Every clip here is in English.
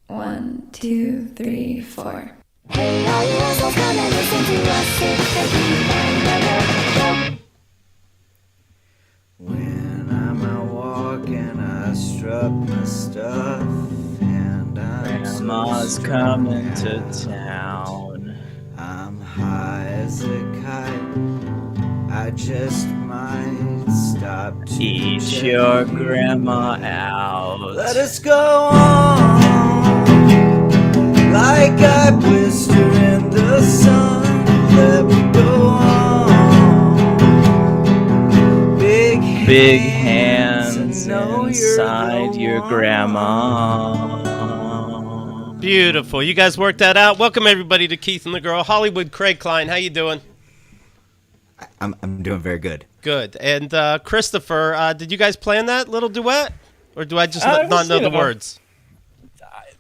1, 2, 3, 4. Hey, all you assholes, come and listen to us. It's the Keith and the Girl Show. When I'm out walking, I strut my stuff, and I'm Grandma's so coming to strung out. town. I'm high as a kite. I just might stop to Eat check your you grandma out. out. Let us go on like I blister in the sun. Let me go on. Big hands and know inside you're your the grandma. Beautiful. You guys worked that out. Welcome everybody to Keith and the Girl. Hollywood, Craig Klein. How you doing? I'm doing very good. Good. And Christopher, did you guys plan that little duet? Or do I just not know the words?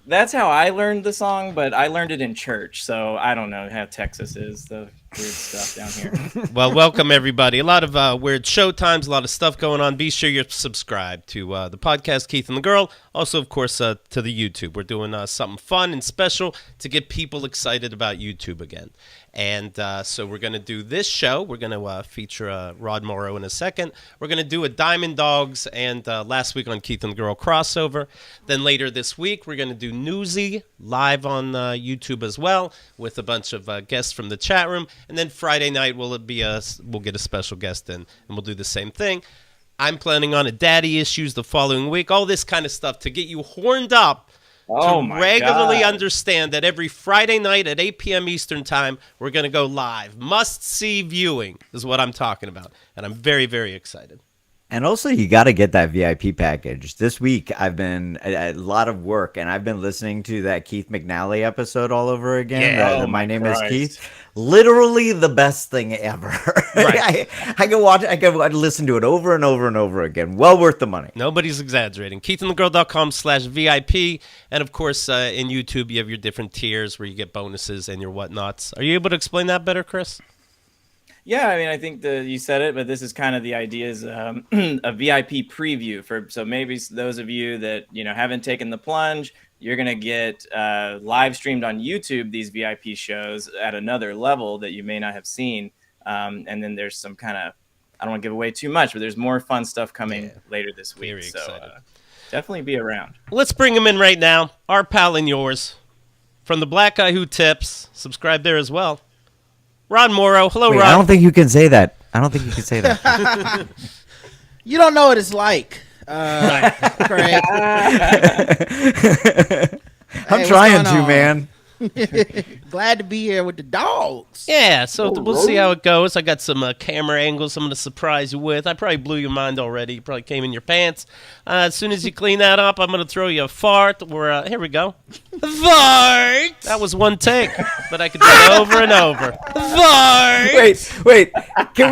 That's how I learned the song, but I learned it in church, so I don't know how Texas is, the weird stuff down here. Well, welcome everybody. A lot of weird show times, a lot of stuff going on. Be sure you're subscribed to the podcast Keith and the Girl. Also, of course, to the YouTube. We're doing something fun and special to get people excited about YouTube again. And so we're going to do this show. We're going to feature Rod Morrow in a second. We're going to do a Diamond Dogs and last week on Keith and the Girl crossover. Then later this week, we're going to do Newsy live on YouTube as well with a bunch of guests from the chat room. And then Friday night, we'll get a special guest in, and we'll do the same thing. I'm planning on a Daddy Issues the following week. All this kind of stuff to get you horned up. Oh, to regularly understand that every Friday night at 8 p.m. Eastern Time, we're going to go live. Must-see viewing is what I'm talking about, and I'm very, very excited. And also, you got to get that VIP package. This week, I've been a lot of work, and I've been listening to that Keith McNally episode all over again. Yeah, My name Christ. is Keith. Literally the best thing ever. Right. I can watch. I can listen to it over and over and over again. Well worth the money. Nobody's exaggerating. KeithandtheGirl.com/VIP. And, of course, in YouTube, you have your different tiers where you get bonuses and your whatnots. Are you able to explain that better, Chris? Yeah, I mean, I think you said it, but this is kind of the idea is a VIP preview so maybe those of you that haven't taken the plunge, you're gonna get live streamed on YouTube these VIP shows at another level that you may not have seen, and then there's some kind of I don't want to give away too much, but there's more fun stuff coming later this week. Very excited. Definitely be around. Let's bring him in right now. Our pal and yours from the Black Guy Who Tips. Subscribe there as well. Rod Morrow. Hello, Wait, Rod. I don't think you can say that. I don't think you can say that. You don't know what it's like, Craig. I'm trying to, man. Glad to be here with the dogs. Yeah, so we'll see how it goes. I got some camera angles I'm going to surprise you with. I probably blew your mind already. You probably came in your pants. As soon as you clean that up, I'm going to throw you a fart. Here we go. Fart! That was one take, but I could do it over and over. Fart! Wait. Can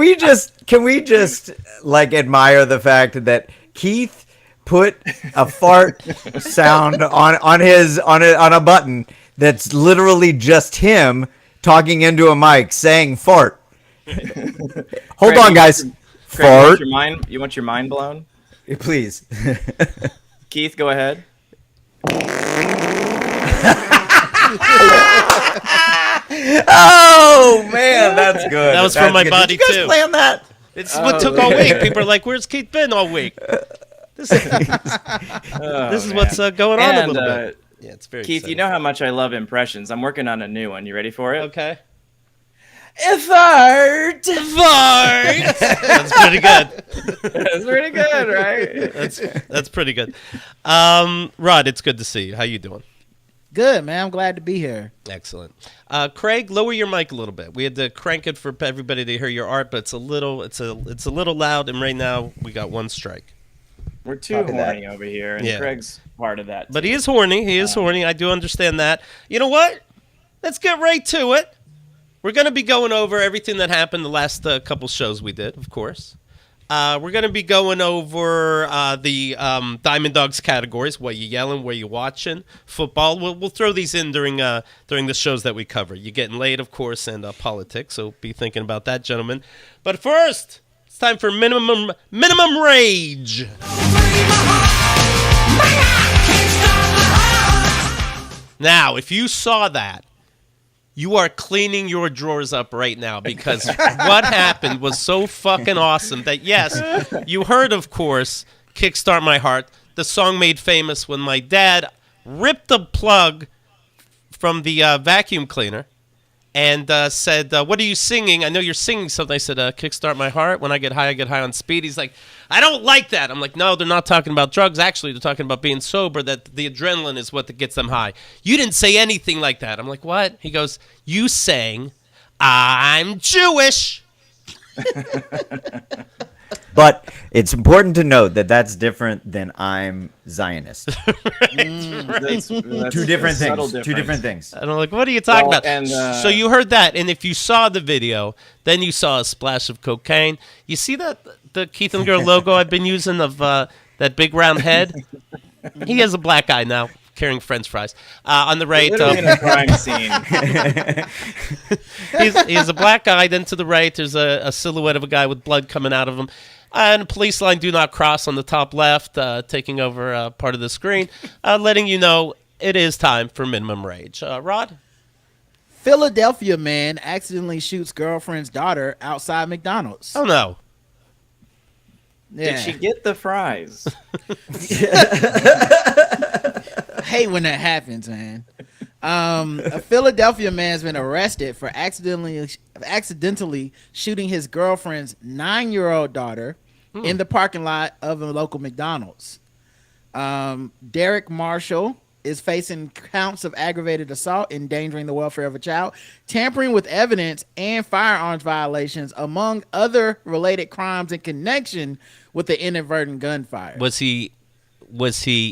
we just like admire the fact that Keith put a fart sound on a button that's literally just him talking into a mic saying fart. Hold Craig, on, guys. Craig, Fart. You want your mind blown? Please. Keith, go ahead. Oh, man, that's good. That was from my body, Did you guys too. plan that? It's what took all week. People are like, where's Keith been all week? This is what's going on a little bit. Yeah, it's very Keith, exciting. you know how much I love impressions. I'm working on a new one. You ready for it? Okay. Fart! Fart! That's pretty good. That's pretty good, right? That's pretty good. Rod, it's good to see you. How you doing? Good, man. I'm glad to be here. Excellent. Craig, lower your mic a little bit. We had to crank it for everybody to hear your art, but it's a little loud, and right now we got one strike. We're too horny over here, and Yeah. Craig's part of that. But he is horny. He is horny. I do understand that. You know what? Let's get right to it. We're going to be going over everything that happened the last couple shows we did, of course. We're going to be going over the Diamond Dogs categories, what you yelling, where you watching, football. We'll throw these in during the shows that we cover. You're getting late, of course, and politics, so be thinking about that, gentlemen. But first, it's time for minimum rage. Now, if you saw that, you are cleaning your drawers up right now because what happened was so fucking awesome that, yes, you heard, of course, Kickstart My Heart, the song made famous when my dad ripped the plug from the vacuum cleaner and said, what are you singing? I know you're singing something. I said, Kickstart My Heart. When I get high on speed. He's like, I don't like that. I'm like, no, they're not talking about drugs. Actually, they're talking about being sober, that the adrenaline is what gets them high. You didn't say anything like that. I'm like, what? He goes, you sang, I'm Jewish. But it's important to note that that's different than I'm Zionist. That's Two different a subtle things. Two different things. And I'm like, what are you talking Well, about? and, So you heard that, and if you saw the video, then you saw a splash of cocaine. You see that the Keith and Girl logo I've been using of that big round head? He has a black eye now, carrying French fries. On the right, Literally in a crime scene. he has a black eye. Then to the right, there's a silhouette of a guy with blood coming out of him. And a police line, do not cross on the top left, taking over part of the screen, letting you know it is time for minimum rage. Rod? Philadelphia man accidentally shoots girlfriend's daughter outside McDonald's. Oh, no. Yeah. Did she get the fries? I hate when that happens, man. A Philadelphia man's been arrested for accidentally shooting his girlfriend's 9-year-old daughter in the parking lot of a local McDonald's. Derek Marshall is facing counts of aggravated assault, endangering the welfare of a child, tampering with evidence, and firearms violations, among other related crimes in connection with the inadvertent gunfire. Was he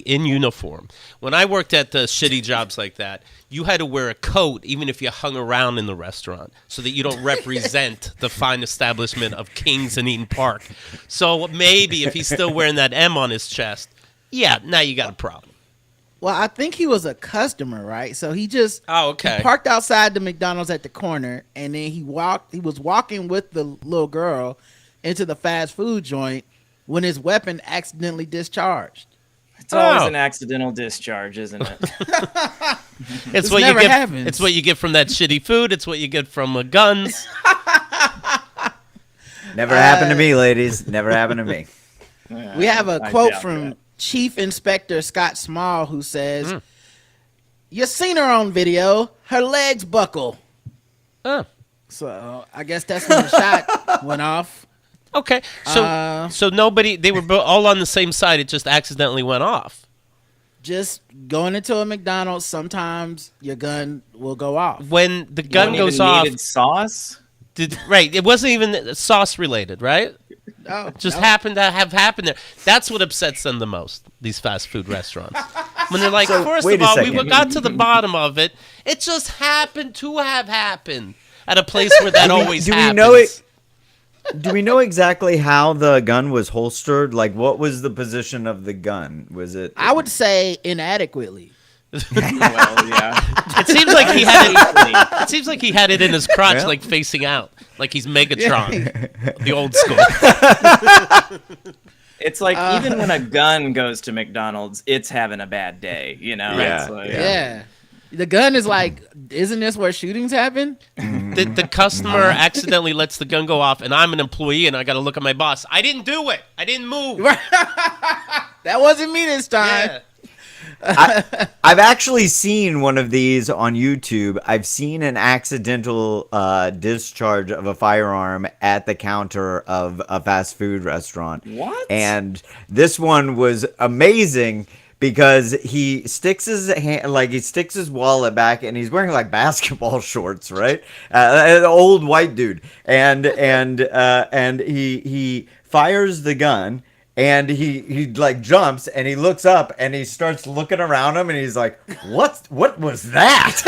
in uniform? When I worked at the shitty jobs like that, you had to wear a coat even if you hung around in the restaurant so that you don't represent the fine establishment of Kings in Eden Park. So maybe if he's still wearing that M on his chest, yeah, now you got a problem. Well, I think he was a customer, right? So he just Oh, okay. he parked outside the McDonald's at the corner, and then he was walking with the little girl into the fast food joint when his weapon accidentally discharged. It's always Oh. an accidental discharge, isn't it? It's This what you never get. happens. It's what you get from that shitty food. It's what you get from guns. Never happened to me, ladies. Never happened to me. We have a I quote doubt from that. Chief Inspector Scott Small, who says, "You seen her on video. Her legs buckle." Oh. So I guess that's when the shot went off. Okay, so nobody. They were all on the same side. It just accidentally went off. Just going into a McDonald's, sometimes your gun will go off. When the gun One goes even off, needed sauce. right? It wasn't even sauce related, right? Oh, Just no. happened to have happened there. That's what upsets them the most. These fast food restaurants, when they're like, So, first wait of a all, we second. got to the bottom of it. It just happened to have happened at a place where that always do we happens. know it? Do we know exactly how the gun was holstered? Like, what was the position of the gun? Was it? I would say inadequately. Well, yeah. It seems like he had it. Safely. It seems like he had it in his crotch, Yeah. like facing out, like he's Megatron, the old school. It's like even when a gun goes to McDonald's, it's having a bad day. You know. Yeah, It's like, Yeah. The gun is like, isn't this where shootings happen? The customer accidentally lets the gun go off, and I'm an employee, and I got to look at my boss. I didn't do it. I didn't move. That wasn't me this time. Yeah. I've actually seen one of these on YouTube. I've seen an accidental discharge of a firearm at the counter of a fast food restaurant. What? And this one was amazing because he sticks his hand, like he sticks his wallet back, and he's wearing like basketball shorts, right? An old white dude, and he fires the gun. And he like jumps and he looks up and he starts looking around him and he's like, what was that?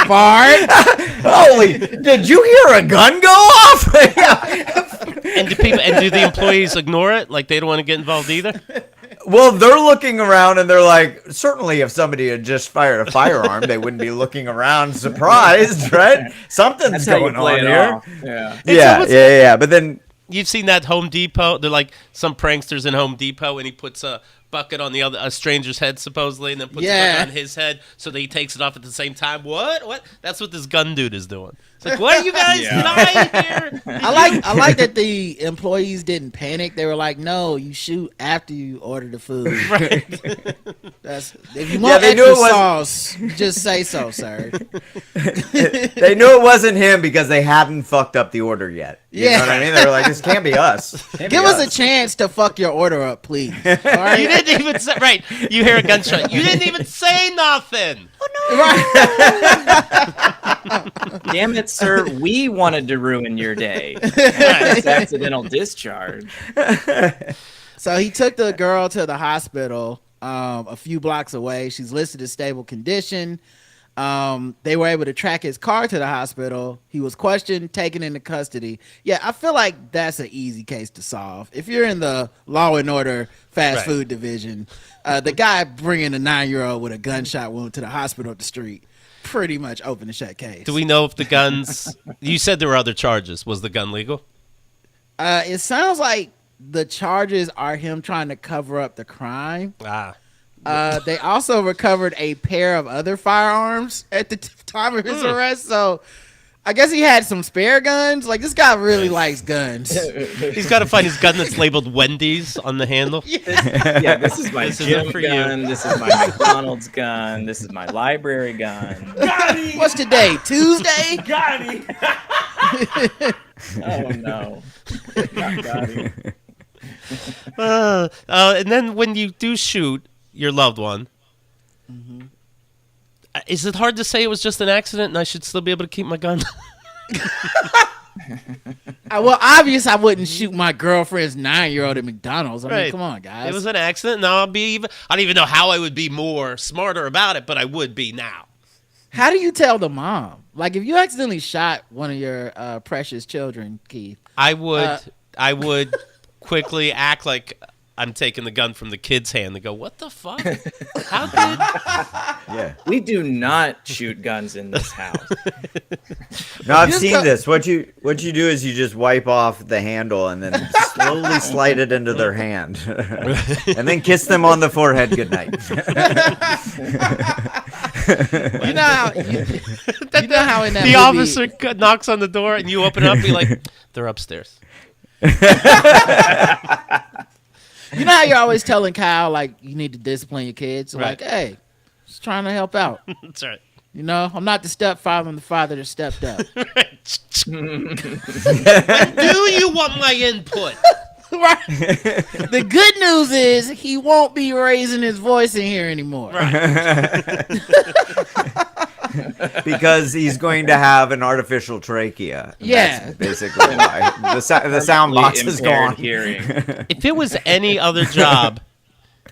Bart. Holy, did you hear a gun go off? And do the employees ignore it? Like they don't want to get involved either? Well, they're looking around and they're like, certainly if somebody had just fired a firearm, they wouldn't be looking around surprised, right? Something's That's how you going play on it here. off. Yeah. Yeah. But then You've seen that Home Depot? They're like some pranksters in Home Depot, and he puts bucket on a stranger's head supposedly, and then puts it on his head so that he takes it off at the same time. What? That's what this gun dude is doing. It's like, what are you guys lying here? I like that the employees didn't panic. They were like, "No, you shoot after you order the food." Right. That's if you want extra sauce, just say so, sir. They knew it wasn't him because they hadn't fucked up the order yet. You know what I mean? They were like, "This can't be us. Give us a chance to fuck your order up, please." All right? You didn't even say right. You hear a gunshot. You didn't even say nothing. Damn it, sir. We wanted to ruin your day. It's accidental discharge. So he took the girl to the hospital a few blocks away. She's listed as stable condition. They were able to track his car to the hospital. He was questioned, taken into custody. Yeah, I feel like that's an easy case to solve. If you're in the Law and Order fast food division, the guy bringing a 9-year-old with a gunshot wound to the hospital up the street, pretty much open and shut case. Do we know if the guns? You said there were other charges. Was the gun legal? It sounds like the charges are him trying to cover up the crime. They also recovered a pair of other firearms at the time of his arrest. So I guess he had some spare guns. Like, this guy really likes guns. He's got to find his gun that's labeled Wendy's on the handle. Yeah, this is my gym gun. This is my McDonald's gun. This is my library gun. What's today? Tuesday? Got him. Oh, no. Not got him. And then when you do shoot your loved one, is it hard to say it was just an accident and I should still be able to keep my gun? Well, obvious I wouldn't shoot my girlfriend's 9-year-old at McDonald's. I mean, come on, guys. It was an accident. Now I don't even know how I would be more smarter about it, but I would be now. How do you tell the mom? Like, if you accidentally shot one of your precious children, Keith. I would quickly act like I'm taking the gun from the kid's hand and go, what the fuck? How did? Yeah. We do not shoot guns in this house. No, I've seen this. What you do is you just wipe off the handle and then slowly slide it into their hand, and then kiss them on the forehead goodnight. You know how in that the movie, officer knocks on the door and you open it up and be like, they're upstairs. You know how you're always telling Kyle, like, you need to discipline your kids? So like, hey, just trying to help out. That's right. You know, I'm not the stepfather, I'm the father that stepped up. When do you want my input? Right. The good news is he won't be raising his voice in here anymore. Right. Because he's going to have an artificial trachea. Yeah. That's basically why. The sound box is gone. Hearing. If it was any other job,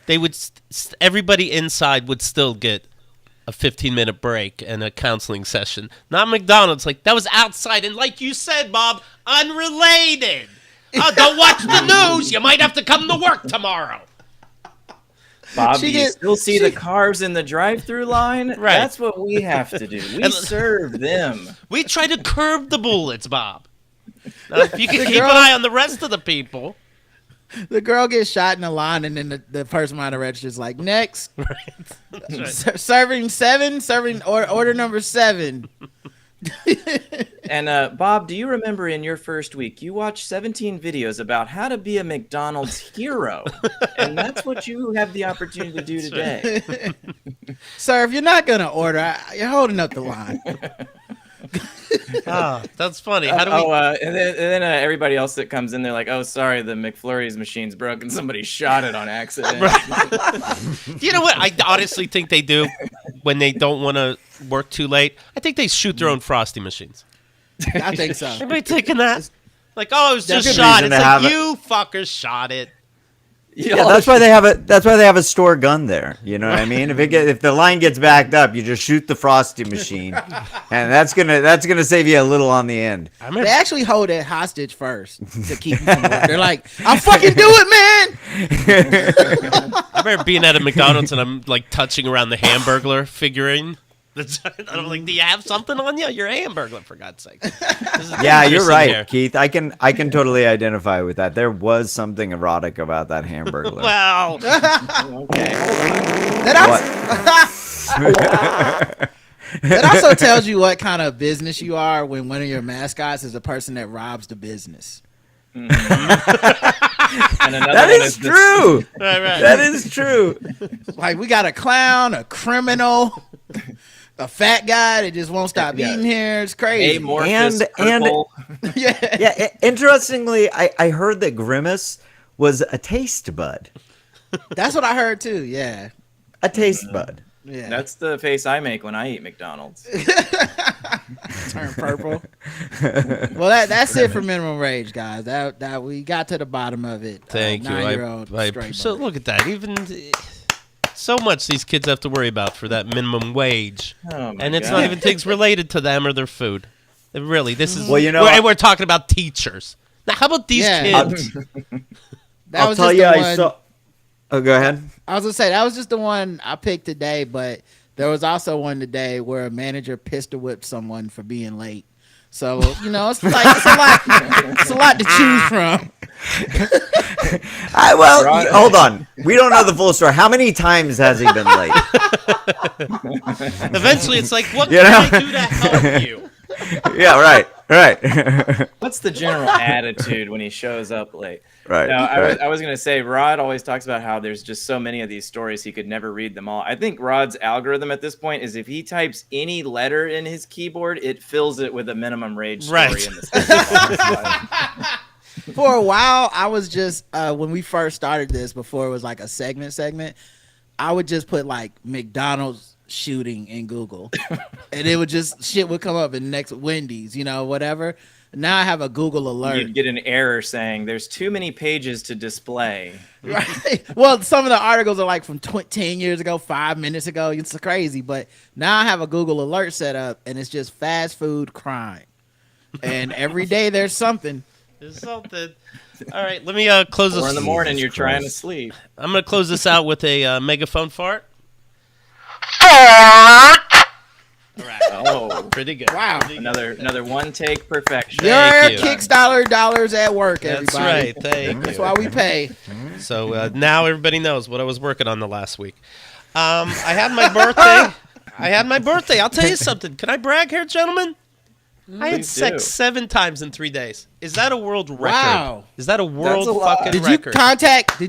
they would everybody inside would still get a 15-minute break and a counseling session. Not McDonald's. Like, that was outside. And like you said, Bob, unrelated. Oh, don't watch the news. You might have to come to work tomorrow. Bob, do you still see the cars in the drive-through line? Right. That's what we have to do. We serve them. We try to curb the bullets, Bob. Now, if you can keep an eye on the rest of the people. The girl gets shot in the line, and then the person behind the register is like, next. Right. Serving order number 7. And Bob, do you remember in your first week, you watched 17 videos about how to be a McDonald's hero? And that's what you have the opportunity to do today. Sir, if you're not going to order, you're holding up the line. Oh, that's funny. How do we? And then everybody else that comes in, they're like, "Oh, sorry, the McFlurry's machine's broken. Somebody shot it on accident." You know what? I honestly think they do when they don't want to work too late. I think they shoot their own Frosty machines. I think so. Anybody taking that? Like, oh, it was just Good shot. reason It's to like, have you fuckers shot it. Yeah, that's why they have a. That's why they have a store gun there. You know what I mean? If the line gets backed up, you just shoot the Frosty machine, and that's gonna save you a little on the end. They actually hold it hostage first to keep you from work. They're like, "I'll fucking do it, man." I remember being at a McDonald's and I'm like touching around the Hamburglar figurine I'm like, do you have something on you? You're a Hamburglar, for God's sake. Yeah, you're right, Here. Keith. I can totally identify with that. There was something erotic about that Hamburglar. Wow. Okay. That also tells you what kind of business you are when one of your mascots is a person that robs the business. And another That one is the- true. Right. That is true. Like, we got a clown, a criminal, a fat guy that just won't stop eating here. It's crazy. Amorphous And- purple. Yeah. Yeah, interestingly, I heard that Grimace was a taste bud. That's what I heard too. Yeah. A taste bud. Yeah. That's the face I make when I eat McDonald's. Turn purple. Well, that's it for minimum wage, guys. That we got to the bottom of it. Thank you. 9-year-old straight So bullet. look at that. Even so much these kids have to worry about for that minimum wage, Oh my and it's God. not even things related to them or their food. Really, this is Well, you know, we're talking about teachers. Now, how about these Yeah. kids? That I'll was tell just you, the I one. saw. Oh, go ahead. I was gonna say that was just the one I picked today, but there was also one today where a manager pistol whipped someone for being late. So it's it's a lot to choose from. Right. Hold on. We don't know the full story. How many times has he been late? Eventually, it's like, what You can know? I do to help you? Yeah, right. What's the general attitude when he shows up late? Right. No, right. I was going to say, Rod always talks about how there's just so many of these stories he could never read them all. I think Rod's algorithm at this point is if he types any letter in his keyboard, it fills it with a minimum rage story Right. in the For a while, I was just when we first started this, before it was like a segment, I would just put like McDonald's shooting in Google, and it would just shit would come up in the next Wendy's, whatever. Now I have a Google alert. You'd get an error saying there's too many pages to display. Right. Well, some of the articles are like from 10 years ago, 5 minutes ago. It's crazy. But now I have a Google alert set up, and it's just fast food crime. And every day there's something. There's something. All right, let me close this. 4 in the morning, Jesus you're trying to Christ. sleep. I'm going to close this out with a megaphone fart. All right, Oh, pretty good. Wow. Pretty good. another one take perfection. Your Thank you. Kickstarter dollars at work, That's everybody. right. Thank That's you. why we pay. So now everybody knows what I was working on the last week. I had my birthday. I'll tell you something. Can I brag here, gentlemen? I had Please sex do. 7 times in 3 days. Is that a world record? Wow. Is that a world a lot. fucking Did you record? contact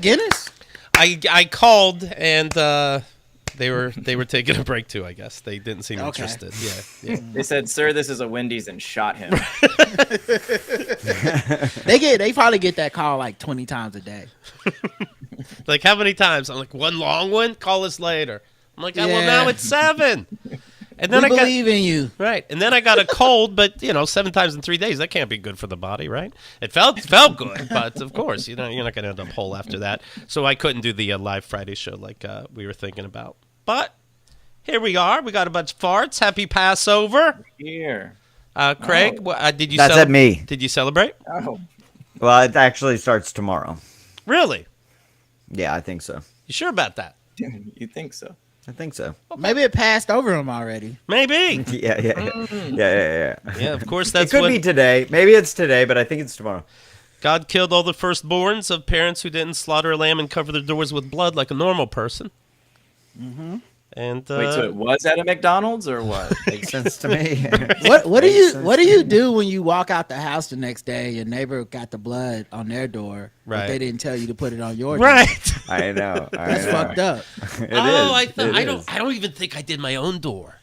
Guinness? I called and they were taking a break too. I guess they didn't seem Okay. interested. Yeah. They said, "Sir, this is a Wendy's," and shot him. They probably get that call like 20 times a day. Like, how many times? I'm like, one long one. Call us later. I'm like, well, Yeah. now it's 7. And then We I got believe in you. right, and then I got a cold, but 7 times in 3 days, that can't be good for the body, right? It felt good, but of course, you're not going to end up whole after that. So I couldn't do the live Friday show like we were thinking about. But here we are. We got a bunch of farts. Happy Passover, Here. Craig. Did you? That's at me. Did you celebrate? Oh, Well, it actually starts tomorrow. Really? Yeah, I think so. You sure about that? you think so? I think so. Maybe it passed over him already. Maybe. Yeah. Yeah, of course. It That's could what be today. Maybe it's today, but I think it's tomorrow. God killed all the firstborns of parents who didn't slaughter a lamb and cover their doors with blood like a normal person. Mm-hmm. And Wait, so it was at a McDonald's or what? Makes sense to me. What do you do when you walk out the house the next day? Your neighbor got the blood on their door, Right. but they didn't tell you to put it on your door. right. I know. That's fucked up. It I is. thought It I is. don't even think I did my own door.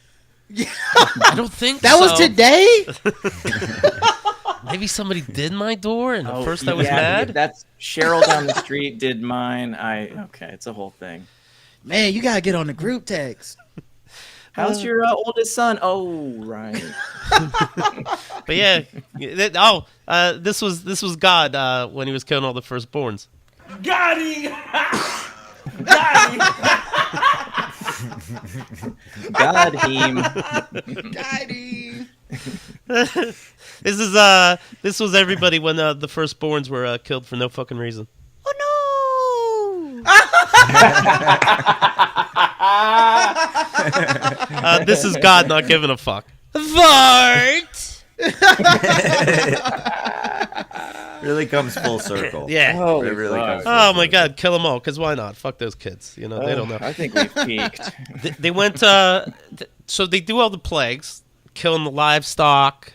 I don't think That was so. today. Maybe somebody did my door, and at Oh, first I was yeah, mad. That's Cheryl down the street did mine. Okay, it's a whole thing. Man, you gotta get on the group text. How's your oldest son? Oh, right. But yeah, this was God when he was killing all the firstborns. Got him. This was everybody when the firstborns were killed for no fucking reason. Oh This is God not giving a fuck. Fart. Really comes full circle. Yeah. Oh, It really comes full Oh my circle. God, kill them all. Because why not? Fuck those kids. You know, they don't know. I think we've peaked. They went. So they do all the plagues, killing the livestock,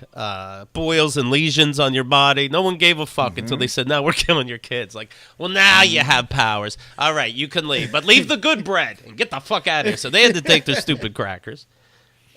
boils and lesions on your body. No one gave a fuck until they said, "Now we're killing your kids." Like, well, now you have powers. All right, you can leave, but leave the good bread and get the fuck out of here. So they had to take their stupid crackers.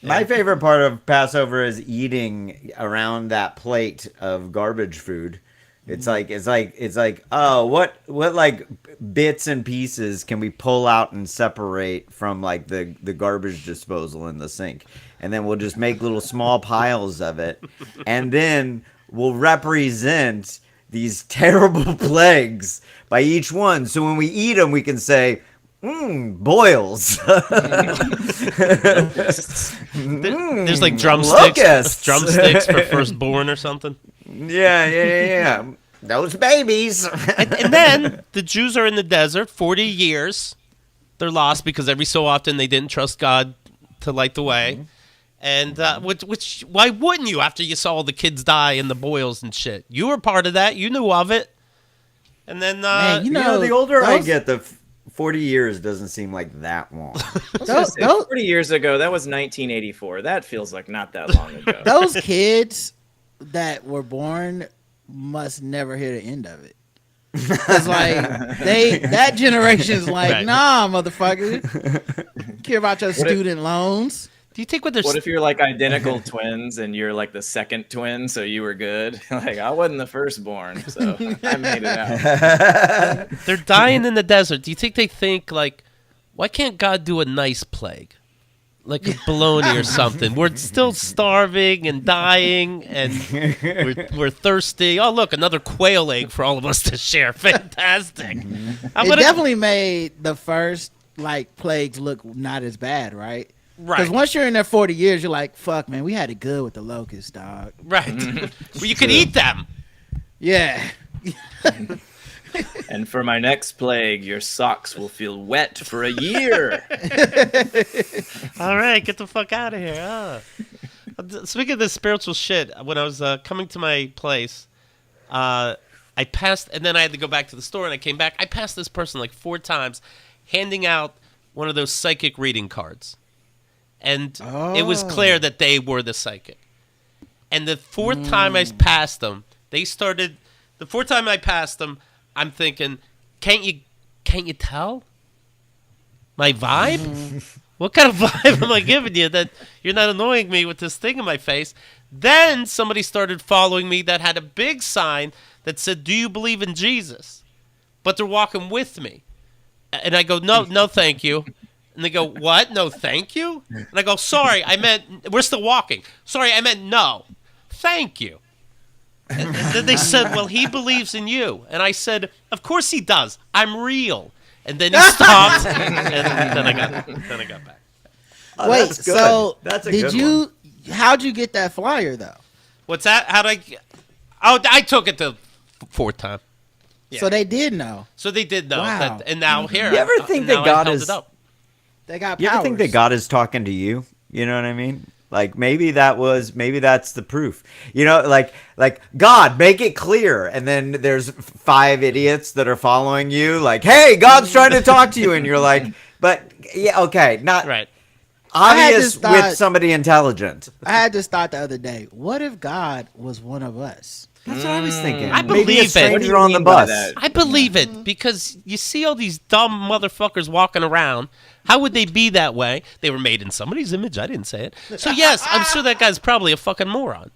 My favorite part of Passover is eating around that plate of garbage food. It's like, oh, what like bits and pieces can we pull out and separate from like the garbage disposal in the sink? And then we'll just make little small piles of it. And then we'll represent these terrible plagues by each one. So when we eat them, we can say, boils. There's like drumsticks, locusts. drumsticks for firstborn or something. Yeah. Those babies. And then the Jews are in the desert 40 years. They're lost because every so often they didn't trust God to light the way. And which why wouldn't you after you saw all the kids die and the boils and shit? You were part of that. You knew of it. And then Man, You know, the older I get, the 40 years doesn't seem like that long. those, 40 years ago, that was 1984. That feels like not that long ago. those kids that were born must never hear the end of it. Cause like that generation's like, Right. nah, motherfucker. Care about your student loans. do you think what they're What if you're like identical twins and you're like the second twin, so you were good? Like, I wasn't the firstborn, so I made it out. they're dying in the desert? Do you think they think like, why can't God do a nice plague? Like a bologna or something. We're still starving and dying, and we're thirsty. Oh, look, another quail egg for all of us to share. Fantastic. I'm It gonna- definitely made the first like plagues look not as bad, right? Right. Because once you're in there 40 years, you're like, fuck, man, we had it good with the locusts, dog. Right. Well, you could eat them. Yeah. And for my next plague, your socks will feel wet for a year. All right, get the fuck out of here. Speaking of this spiritual shit, when I was coming to my place, I passed, and then I had to go back to the store, and I came back. I passed this person like 4 times, handing out one of those psychic reading cards. And it was clear that they were the psychic. And the 4th time I passed them, the 4th time I passed them, I'm thinking, can't you tell my vibe? What kind of vibe am I giving you that you're not annoying me with this thing in my face? Then somebody started following me that had a big sign that said, "Do you believe in Jesus?" But they're walking with me. And I go, no, thank you. And they go, what? No, thank you? And I go, sorry, I meant, we're still walking. Sorry, I meant no. Thank you. And then they said, well, he believes in you. And I said, of course he does. I'm real. And then he stopped, and then I got back. Oh, Wait, that's good. so That's a did good you? one. How'd you get that flyer though? What's that? How'd I? Oh, I took it the 4th time. Yeah. So they did know. So they did know. Wow. That, and now here. You ever think that now I God held is- it up. They got You powers. ever think that God is talking to you? You know what I mean? Like maybe that's the proof. You know, like God, make it clear. And then there's 5 idiots that are following you. Like, hey, God's trying to talk to you, and you're like, but yeah, okay, not Right. obvious I had this with somebody intelligent. I had this thought the other day. What if God was one of us? That's what I was thinking. I Maybe believe a it. stranger What do you on the mean by bus. that? I believe it because you see all these dumb motherfuckers walking around. How would they be that way? They were made in somebody's image. I didn't say it. So yes, I'm sure that guy's probably a fucking moron.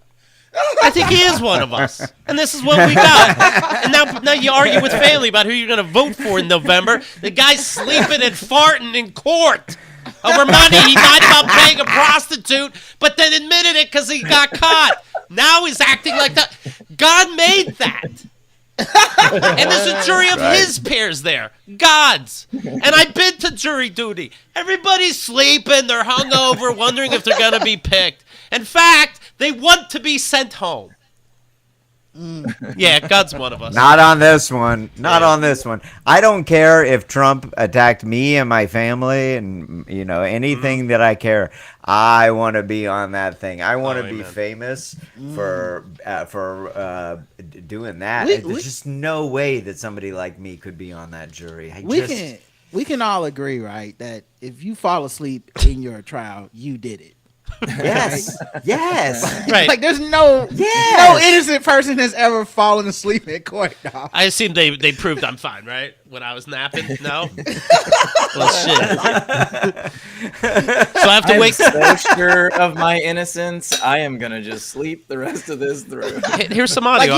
I think he is one of us, and this is what we got. And now you argue with family about who you're going to vote for in November. The guy's sleeping and farting in court over money he lied about paying a prostitute, but then admitted it because he got caught. Now he's acting like that. God made that. And there's a jury of his peers there, God's. And I've been to jury duty. Everybody's sleeping, they're hungover, wondering if they're going to be picked. In fact, they want to be sent home. Yeah, God's one of us. Not on this one. Not Yeah. on this one. I don't care if Trump attacked me and my family and anything that I care. I want to be on that thing. I want to be amen. famous for doing that. We- There's just no way that somebody like me could be on that jury. We can all agree, right, that if you fall asleep in your trial, you did it. Yes. Yes. Right. Like there's no innocent person has ever fallen asleep in court, dog. I assume they proved I'm fine, right? When I was napping? No? Well, shit. So I have to I'm wake. so sure of my innocence. I am gonna just sleep the rest of this through. Here's some Like audio.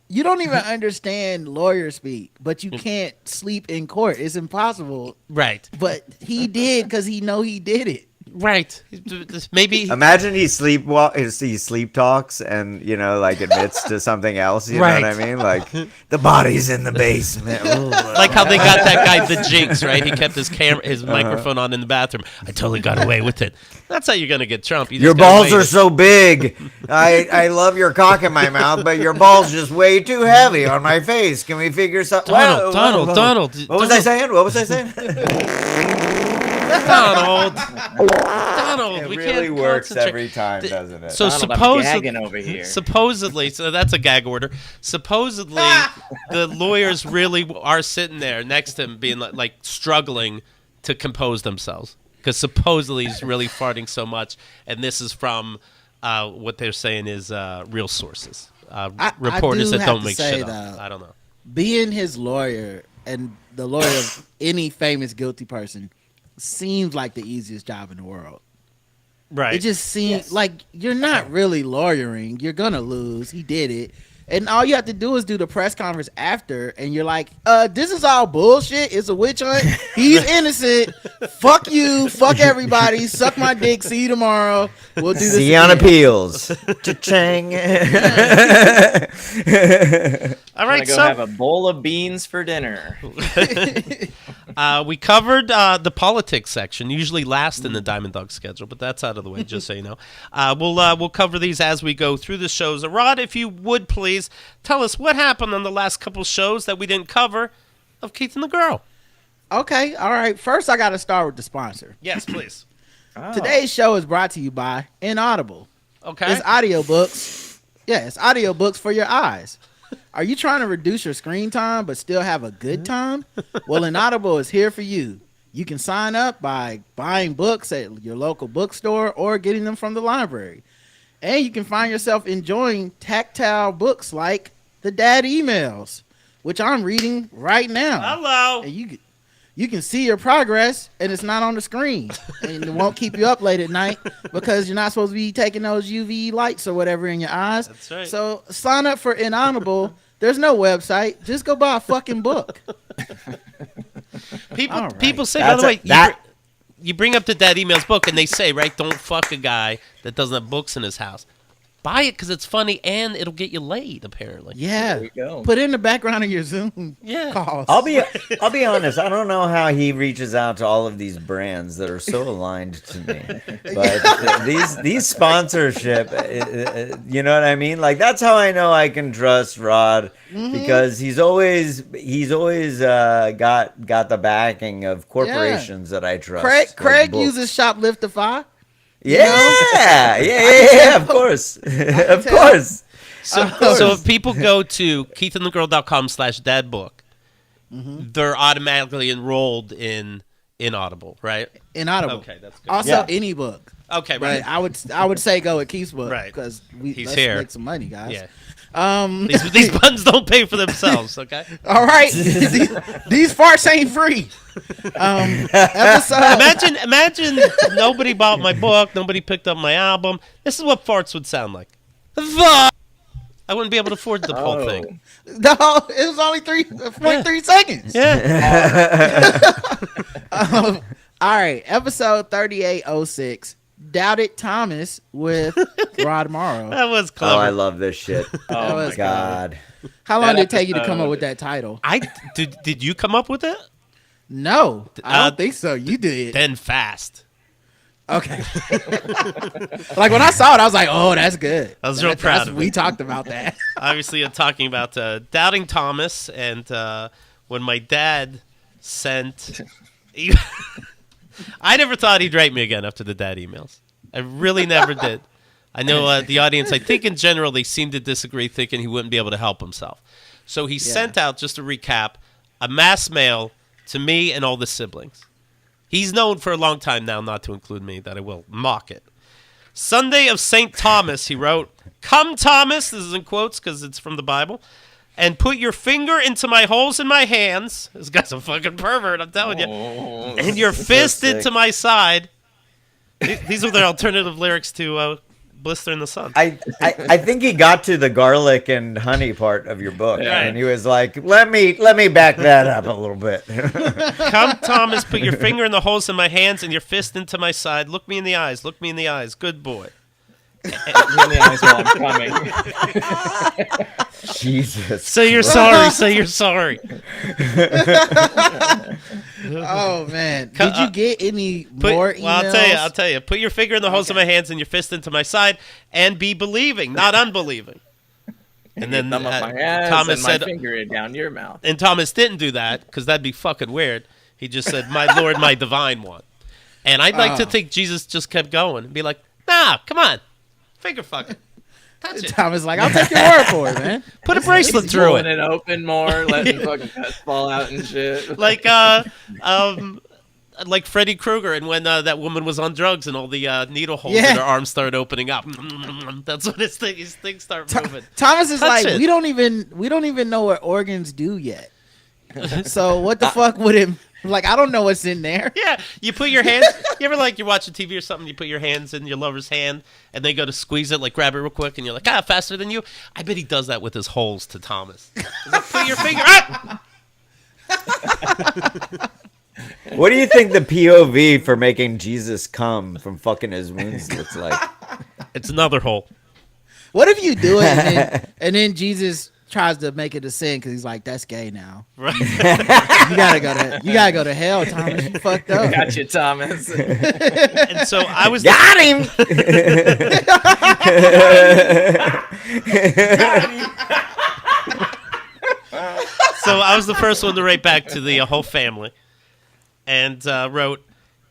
you don't even understand lawyer speak, but you can't sleep in court. It's impossible. Right. But he did because he know he did it. Right. Maybe. Imagine he sleep talks and like admits to something else. You know what I mean? Like the body's in the basement. Like how they got that guy the Jinx, right? He kept his microphone on in the bathroom. I totally got away with it. That's how you're gonna get Trump. You just Your gotta balls wait. are so big. I love your cock in my mouth, but your balls just way too heavy on my face. Can we figure something? Donald. What was I saying? Donald. It we really can't works concentrate. every time, doesn't it? So Donald, I'm supposedly, gagging over here. supposedly, so that's a gag order. Supposedly, the lawyers really are sitting there next to him, being like struggling to compose themselves because supposedly he's really farting so much. And this is from what they're saying is real sources, reporters do that have don't to make say, shit up. though, I don't know. Being his lawyer and the lawyer of any famous guilty person seems like the easiest job in the world. Right. It just seems like you're not really lawyering. You're gonna lose. He did it. And all you have to do is do the press conference after, and you're like, this is all bullshit. It's a witch hunt. He's innocent. Fuck you. Fuck everybody. Suck my dick. See you tomorrow. We'll do this See you on again." appeals. Cha-ching. All I'm right, gonna go have a bowl of beans for dinner. we covered the politics section, usually last in the Diamond Dog schedule, but that's out of the way, just so you know. We'll cover these as we go through the shows. Rod, if you would please tell us what happened on the last couple shows that we didn't cover of Keith and the Girl. Okay. All right. First, I got to start with the sponsor. Yes, please. Oh. Today's show is brought to you by Inaudible. Okay. It's audiobooks. Yeah, it's audiobooks for your eyes. Are you trying to reduce your screen time but still have a good time? Well, Inaudible is here for you. You can sign up by buying books at your local bookstore or getting them from the library. And you can find yourself enjoying tactile books like The Dad Emails, which I'm reading right now. Hello. And you can see your progress, and it's not on the screen. And it won't keep you up late at night because you're not supposed to be taking those UV lights or whatever in your eyes. That's right. So sign up for Inaudible. There's no website. Just go buy a fucking book. People All right. people say, by That's the a- way, that- you bring up the Dad Emails book, and they say, right, don't fuck a guy that doesn't have books in his house. Buy it because it's funny, and it'll get you laid, apparently. Yeah. There we go. Put it in the background of your Zoom Yeah. calls. I'll be honest. I don't know how he reaches out to all of these brands that are so aligned to me. But these sponsorship, you know what I mean? Like that's how I know I can trust Rod because he's always got the backing of corporations that I trust. like Craig books. uses Shopliftify. Yeah, of course, of course. So if people go to keithandthegirl.com/dadbook, they're automatically enrolled in Audible, right? Inaudible. Okay, that's good. Also, Yeah. any book. Okay, But right. I would say go with Keith's book, Right. Because He's let's here. make some money, guys. Yeah. These These buttons don't pay for themselves, okay? all right. these farts ain't free. Episode. Imagine nobody bought my book, nobody picked up my album. This is what farts would sound like. I wouldn't be able to afford the whole thing. No, it was only 3.3 seconds. Yeah. All right, episode 3806. Doubted Thomas with Rod Morrow. That was Oh, clever. I love this shit. Oh was my God. How long That did it take you to come up episode- with that title? Did you come up with it? No, I Uh, don't think so. You did. Then fast. Okay. Like when I saw it, I was like, "Oh, that's good." I was real proud of We it. talked about that. Obviously, I'm talking about doubting Thomas, and when my dad sent, I never thought he'd write me again after the dad emails. I really never did. I know the audience, I think in general, they seem to disagree, thinking he wouldn't be able to help himself. So he sent out, just to recap, a mass mail to me and all the siblings. He's known for a long time now not to include me, that I will mock it. Sunday of St. Thomas, he wrote, "Come, Thomas," this is in quotes because it's from the Bible, "and put your finger into my holes in my hands." This guy's a fucking pervert, I'm telling you. "And your fist into my side." These are the alternative lyrics to Blister in the Sun. I think he got to the garlic and honey part of your book, and he was like, "Let me back that up a little bit." "Come, Thomas, put your finger in the holes in my hands and your fist into my side. Look me in the eyes. Look me in the eyes. Good boy." In the eyes while I'm coming. Jesus. Say you're sorry. Say you're sorry. Oh man, did you get any more emails? Well, I'll tell you. Put your finger in the holes of my hands and your fist into my side, and be believing, not unbelieving. And then Thumb up my ass Thomas and my said, finger down your mouth. and Thomas didn't do that because that'd be fucking weird. He just said, "My Lord, my divine one." And I'd like to think Jesus just kept going and be like, "Nah, come on, finger fucking, touch it. Thomas like, "I'll take your word for it, man." Put a bracelet He's through pulling it." it open more, letting fucking cuts fall out and shit. Like Freddy Krueger, and when that woman was on drugs and all the needle holes Yeah. in her arms started opening up. That's when his things start moving. Thomas is Touch like, it. we don't even know what organs do yet. So what the fuck would it like? I don't know what's in there. Yeah, you put your hands. You ever like you're watching TV or something? You put your hands in your lover's hand, and they go to squeeze it, like grab it real quick, and you're like, faster than you. I bet he does that with his holes to Thomas. He's like, put your finger up. What do you think the POV for making Jesus come from fucking his wounds looks like? It's another hole. What if you do it and then Jesus tries to make it a sin because he's like, "That's gay now." Right. You gotta go to hell, Thomas. You fucked up. Got you, Thomas. And so I was. Got him. So I was the first one to write back to the whole family, and wrote,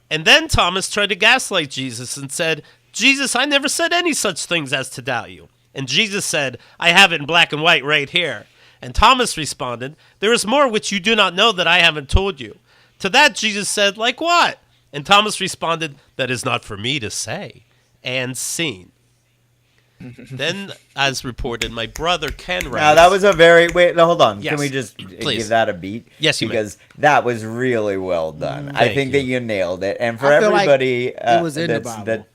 "And then Thomas tried to gaslight Jesus and said, 'Jesus, I never said any such things as to doubt you.' And Jesus said, 'I have it in black and white right here.' And Thomas responded, 'There is more which you do not know that I haven't told you.' To that Jesus said, 'Like what?' And Thomas responded, 'That is not for me to say.' And seen." Then, as reported, my brother Ken writes. Now that was a very hold on. Yes. Can we just Please. give that a beat? Yes, you may. because that was really well done. I Thank think you. that you nailed it. And for I feel like everybody, it was in the that's- Bible. that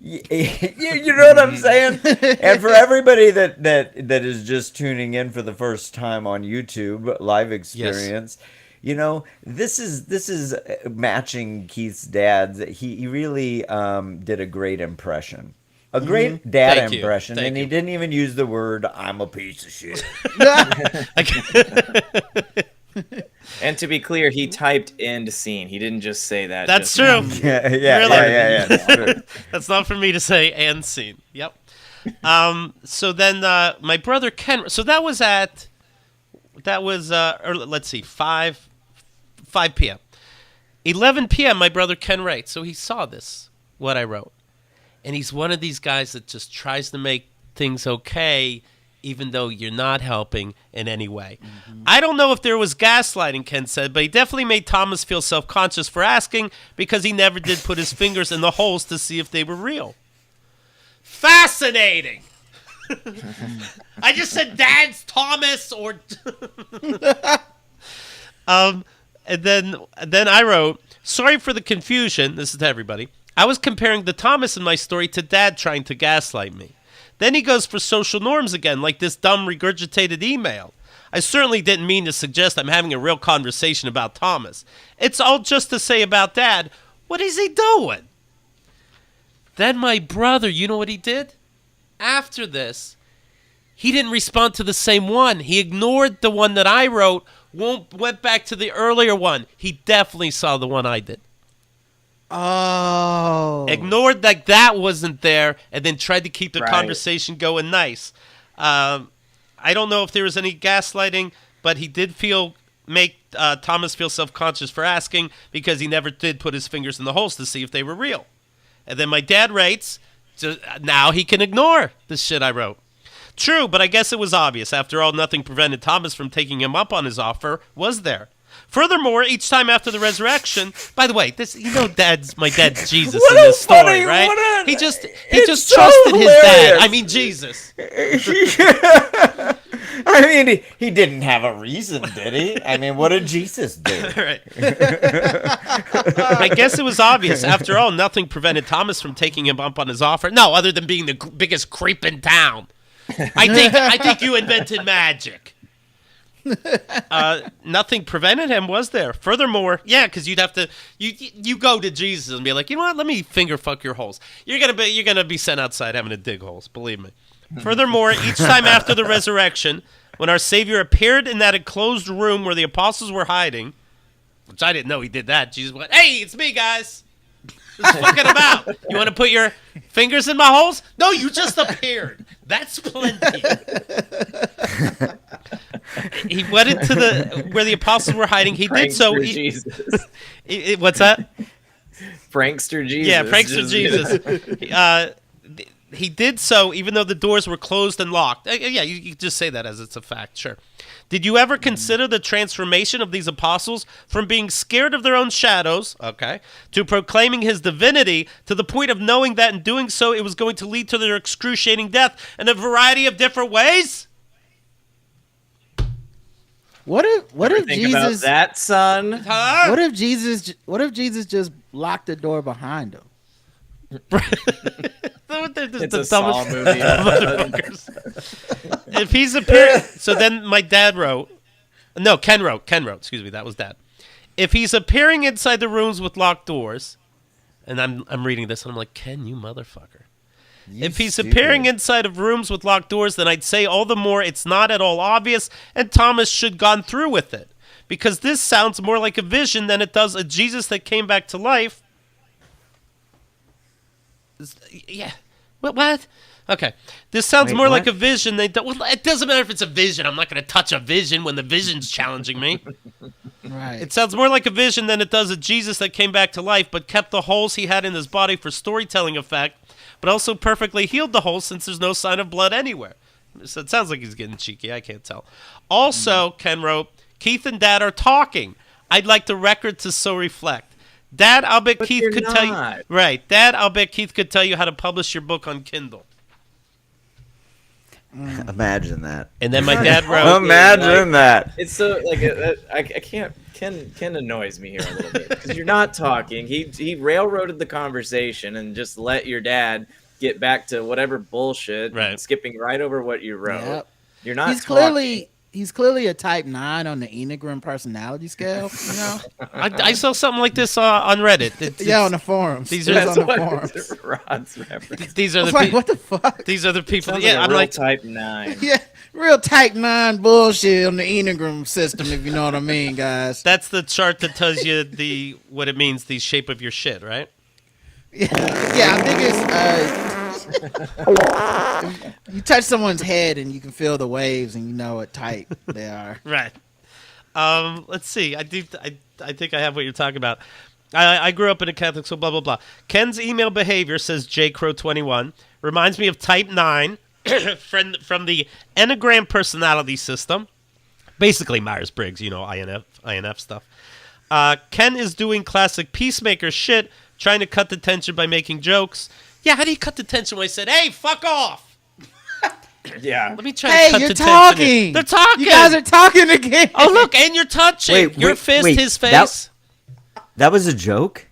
you know what I'm saying? And for everybody that is just tuning in for the first time on YouTube live experience. You know, this is matching Keith's dad's. He really did a great impression. A great dad Thank you. impression, Thank and he you. didn't even use the word "I'm a piece of shit." And to be clear, he typed "end scene." He didn't just say that. That's just true. yeah, Really? That's true. That's not for me to say. And scene. Yep. So then my brother Ken. So that was let's see, 5 p.m. 11 p.m. My brother Ken writes. So he saw this, what I wrote, and he's one of these guys that just tries to make things okay, even though you're not helping in any way. I don't know if there was gaslighting, Ken said, but he definitely made Thomas feel self-conscious for asking because he never did put his fingers in the holes to see if they were real. Fascinating. I just said Dad's Thomas or and then I wrote, "Sorry for the confusion." This is to everybody. "I was comparing the Thomas in my story to Dad trying to gaslight me." Then he goes for social norms again, like this dumb regurgitated email. "I certainly didn't mean to suggest I'm having a real conversation about Thomas. It's all just to say about Dad, what is he doing?" Then my brother, you know what he did? After this, he didn't respond to the same one. He ignored the one that I wrote, went back to the earlier one. He definitely saw the one I did. Oh. Ignored like that wasn't there, and then tried to keep the Right. conversation going nice. I don't know if there was any gaslighting, but he did make Thomas feel self-conscious for asking because he never did put his fingers in the holes to see if they were real. And then my dad writes, now he can ignore the shit I wrote. True, but I guess it was obvious. After all, nothing prevented Thomas from taking him up on his offer, was there? Furthermore, each time after the resurrection, by the way, my dad's Jesus in this story, right? He just so trusted his dad. hilarious. I mean, Jesus. I mean, he didn't have a reason, did he? I mean, what did Jesus do? Right. I guess it was obvious. After all, nothing prevented Thomas from taking him up on his offer. No, other than being the biggest creep in town. I think you invented magic. Nothing prevented him, was there? Furthermore, yeah, because you'd have to you go to Jesus and be like, you know what? Let me finger fuck your holes. You're gonna be sent outside having to dig holes. Believe me. Furthermore, each time after the resurrection, when our Savior appeared in that enclosed room where the apostles were hiding, which I didn't know he did that, Jesus went, "Hey, it's me, guys. What's fucking about? You want to put your fingers in my holes? No, you just appeared. That's plenty." He went into where the apostles were hiding. He did so. Prankster Jesus. What's that? Prankster Jesus. Yeah, prankster Jesus. He did so even though the doors were closed and locked. Yeah, you just say that as it's a fact, sure. Did you ever consider the transformation of these apostles from being scared of their own shadows, okay, to proclaiming his divinity to the point of knowing that in doing so it was going to lead to their excruciating death in a variety of different ways? What if Think Jesus about that, son. Huh? What if Jesus just locked the door behind him? It's a Saw movie. If he's appearing, so then my dad wrote, no, Ken wrote, excuse me, that was dad. If he's appearing inside the rooms with locked doors, and I'm reading this and I'm like, Ken, you motherfucker. If he's appearing inside of rooms with locked doors, then I'd say all the more it's not at all obvious, and Thomas should gone through with it. Because this sounds more like a vision than it does a Jesus that came back to life. Yeah. What? Okay. This sounds more like a vision. Well, it doesn't matter if it's a vision. I'm not going to touch a vision when the vision's challenging me. Right. It sounds more like a vision than it does a Jesus that came back to life, but kept the holes he had in his body for storytelling effect, but also perfectly healed the holes since there's no sign of blood anywhere. So it sounds like he's getting cheeky. I can't tell. Also, Ken wrote, Keith and Dad are talking. I'd like the record to so reflect. Dad, I'll bet But Keith you're could tell you. not. Right. Dad, I'll bet Keith could tell you how to publish your book on Kindle. Imagine that. And then my dad wrote. Imagine that. It's so like I can't. Ken annoys me here a little bit because you're not talking. He railroaded the conversation and just let your dad get back to whatever bullshit. Right. Skipping right over what you wrote. Yep. You're not. He's clearly a type 9 on the Enneagram personality scale. You know. I saw something like this on Reddit. Yeah, on the forums. These It are- was That's on the what forums. Rod's reference. These are I the was like, people. what the fuck? These are the people. Sounds Yeah, like a I'm real like. type 9. Yeah, real type 9 bullshit on the Enneagram system, if you know what I mean, guys. That's the chart that tells you what it means, the shape of your shit, right? Yeah, I think it's you touch someone's head and you can feel the waves and you know what type they are. Right. Let's see. I think I have what you're talking about. I grew up in a Catholic school, blah, blah, blah. Ken's email behavior, says JCrow21, reminds me of Type 9 from the Enneagram personality system. Basically Myers-Briggs, INF stuff. Ken is doing classic peacemaker shit, trying to cut the tension by making jokes. Yeah, how do you cut the tension when I said, hey, fuck off? Yeah. Let me try Hey, to cut you're the tension here. talking. They're talking. You guys are talking again. Oh, look, and you're touching. Wait, Your wait, fist, wait, his face. That was a joke?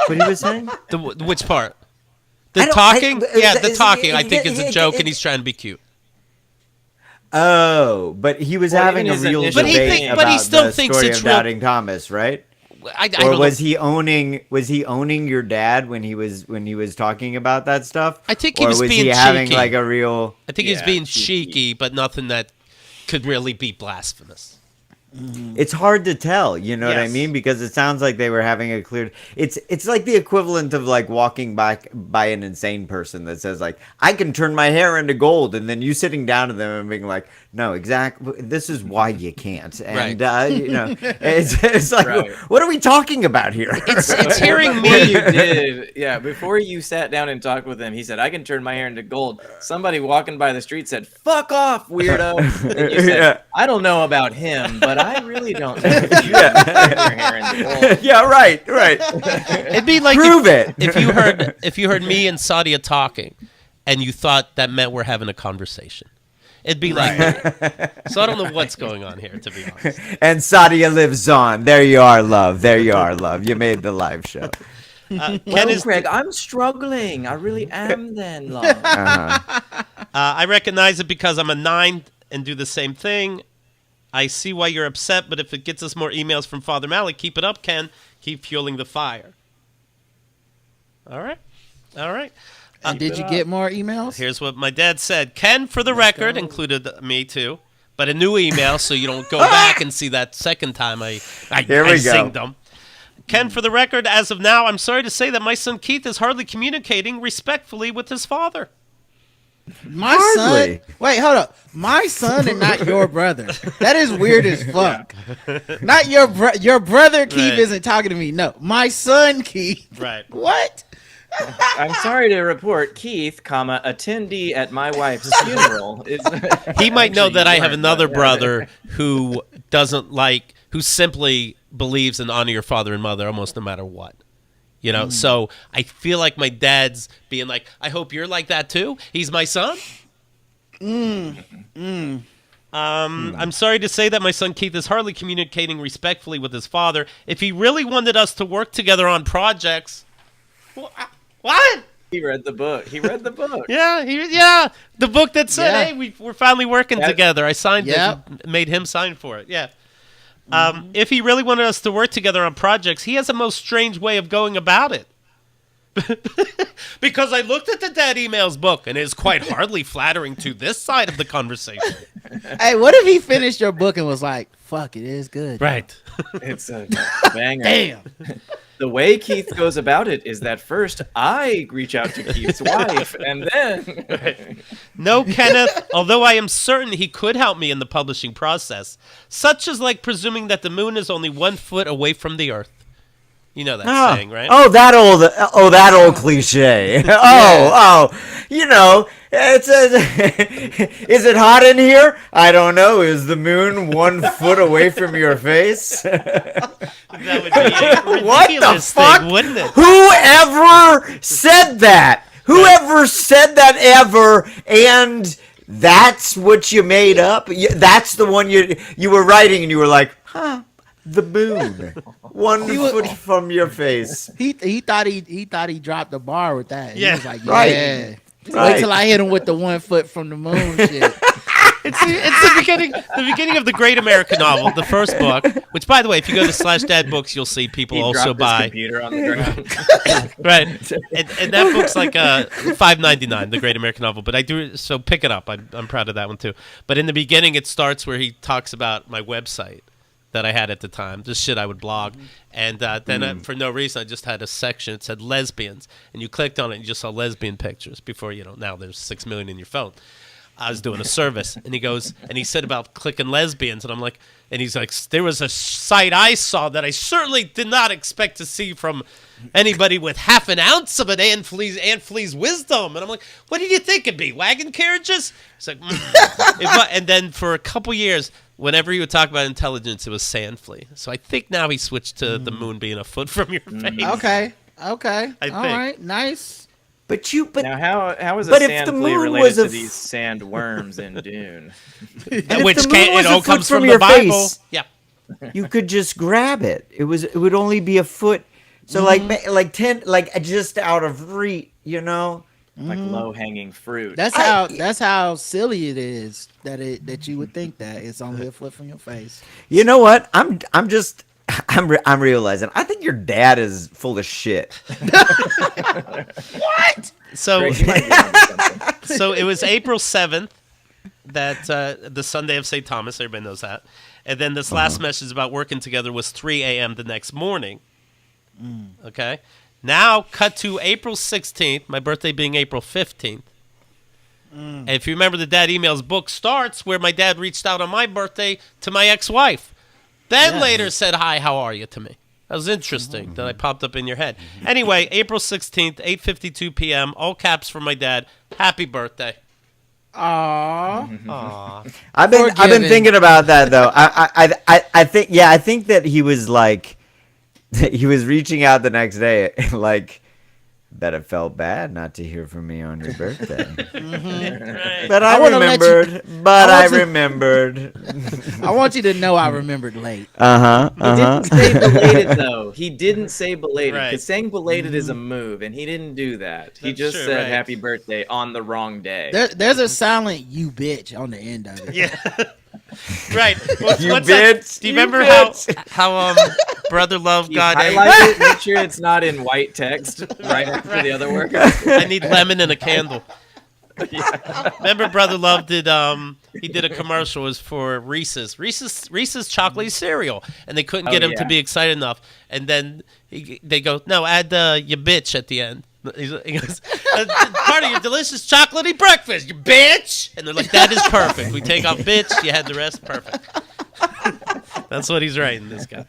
What he was saying? Which part? I The don't- talking? I- The talking, I think, is a joke, and he's trying to be cute. Oh, but he was Well, having a even his real initial- But he debate think- about but he still the thinks story it's of real- doubting Thomas, right? I Or don't was know. he owning your dad when he was talking about that stuff? I think he or was being having cheeky. like a real I think he's Yeah, being cheeky. cheeky, but nothing that could really be blasphemous. It's hard to tell, you know what I Yes. mean? Because it sounds like they were having a clear. It's like the equivalent of like walking by an insane person that says like, "I can turn my hair into gold," and then you sitting down to them and being like, "No, exactly. This is why you can't." And it's like, Right. what are we talking about here? It's hearing Before me. you did, yeah, before you sat down and talked with him, he said, "I can turn my hair into gold." Somebody walking by the street said, "Fuck off, weirdo." And you said, Yeah. "I don't know about him, but I really don't know if you can turn your hair into gold." Yeah, right. It'd be like Prove it. if you heard me and Sadia talking, and you thought that meant we're having a conversation. It'd be like that. So I don't know what's going on here, to be honest. And Sadia lives on. There you are, love. There you are, love. You made the live show. Ken Well, is. Craig, I'm struggling. I really am. Then, love. I recognize it because I'm a 9 and do the same thing. I see why you're upset, but if it gets us more emails from Father Malik, keep it up, Ken. Keep fueling the fire. All right. And did you get more emails? Here's what my dad said. Ken, for the record, included me too, but a new email so you don't go back and see that second time I Here we go. singed them. Ken, for the record, as of now, I'm sorry to say that my son Keith is hardly communicating respectfully with his father. My Hardly. son. Wait, hold up. My son and not your brother. That is weird as fuck. Not your brother Keith Right. isn't talking to me. No, my son Keith. Right. What? I'm sorry to report, Keith, attendee at my wife's funeral. He might know Actually, that you I have weren't, another but yeah, brother who doesn't like, who simply believes in honor your father and mother almost no matter what. You know, so I feel like my dad's being like, I hope you're like that too. He's my son. I'm sorry to say that my son Keith is hardly communicating respectfully with his father. If he really wanted us to work together on projects, what? He read the book. Yeah, the book that said, Yeah. "Hey, we're finally working That- together." I signed Yep. it, made him sign for it. Yeah. If he really wanted us to work together on projects, he has a most strange way of going about it. Because I looked at the Dad Emails book, and it is quite hardly flattering to this side of the conversation. Hey, what if he finished your book and was like, "Fuck, it is good." Right. It's a banger. Damn. The way Keith goes about it is that first I reach out to Keith's wife, and then No, Kenneth, although I am certain he could help me in the publishing process, such as like presuming that the moon is only 1 foot away from the earth. You know that saying, right? That old cliche. You know, it's is it hot in here? I don't know. Is the moon 1 foot away from your face? That would be a What the ridiculous fuck? thing, wouldn't it? Whoever said that? Whoever said that ever? And that's what you made up? That's the one you were writing, and you were like, huh? The moon, 1 foot from your face. He thought he dropped the bar with that. Yeah. He was like, Right. yeah. Right. Wait till I hit him with the 1 foot from the moon shit. It's the beginning of the Great American Novel, the first book. Which, by the way, if you go to /dad books, you'll see people he also dropped his buy. computer on the ground. Right, and that book's like $5.99, the Great American Novel. But I do so pick it up. I'm proud of that one too. But in the beginning, it starts where he talks about my website that I had at the time, just shit I would blog, and then for no reason I just had a section. It said lesbians, and you clicked on it and you just saw lesbian pictures. Before now there's 6 million in your phone. I was doing a service, and he said about clicking lesbians, and I'm like, and he's like, there was a site I saw that I certainly did not expect to see from anybody with half an ounce of an Aunt Flea's wisdom. And I'm like, what did you think it'd be? Wagon carriages? He's like, and then for a couple years, whenever he would talk about intelligence, it was sand flea. So I think now he switched to the moon being a foot from your face. Okay. I All think. right. Nice. But Now, how is a But if sand the flea moon related was to a these sand worms in Dune? Which the moon was it all a foot comes from from the your Bible. face, Yeah. you could just grab it. It would only be a foot. So like 10, like just out of reach, you know. Like low-hanging fruit. That's how silly it is that you would think that it's only a foot from your face. You know what? I'm realizing. I think your dad is full of shit. What? So Greg, you might be onto something. so it was April 7th, that the Sunday of St. Thomas. Everybody knows that. And then this last message about working together was 3 a.m. the next morning. Okay. Now, cut to April 16th, my birthday being April 15th. And if you remember, the Dad Emails book starts where my dad reached out on my birthday to my ex-wife. Then later said, "Hi, how are you?" to me. That was interesting that I popped up in your head. Anyway, April 16th, 8:52 p.m., all caps from my dad. Happy birthday. Aww. I've been thinking about that though. I think that he was like, he was reaching out the next day, like, bet it felt bad not to hear from me on your birthday. But I remembered. I want you to know I remembered late. He didn't say belated though. He didn't say belated because Right. saying belated is a move, and he didn't do that. He That's just true, said right. happy birthday on the wrong day. There's a silent "you bitch" on the end of it. Yeah. Right. What's You that? bitch, Do you you remember bitch. how Brother Love You got highlight it, make sure it's not in white text right after the other word. I need lemon and a candle. Remember Brother Love did he did a commercial. It was for Reese's chocolate cereal, and they couldn't get him to be excited enough, and then they go, "No, add you bitch at the end." He goes, "Part of your delicious chocolatey breakfast, you bitch." And they're like, "That is perfect. We take off bitch, you had the rest, perfect." That's what he's writing, this guy.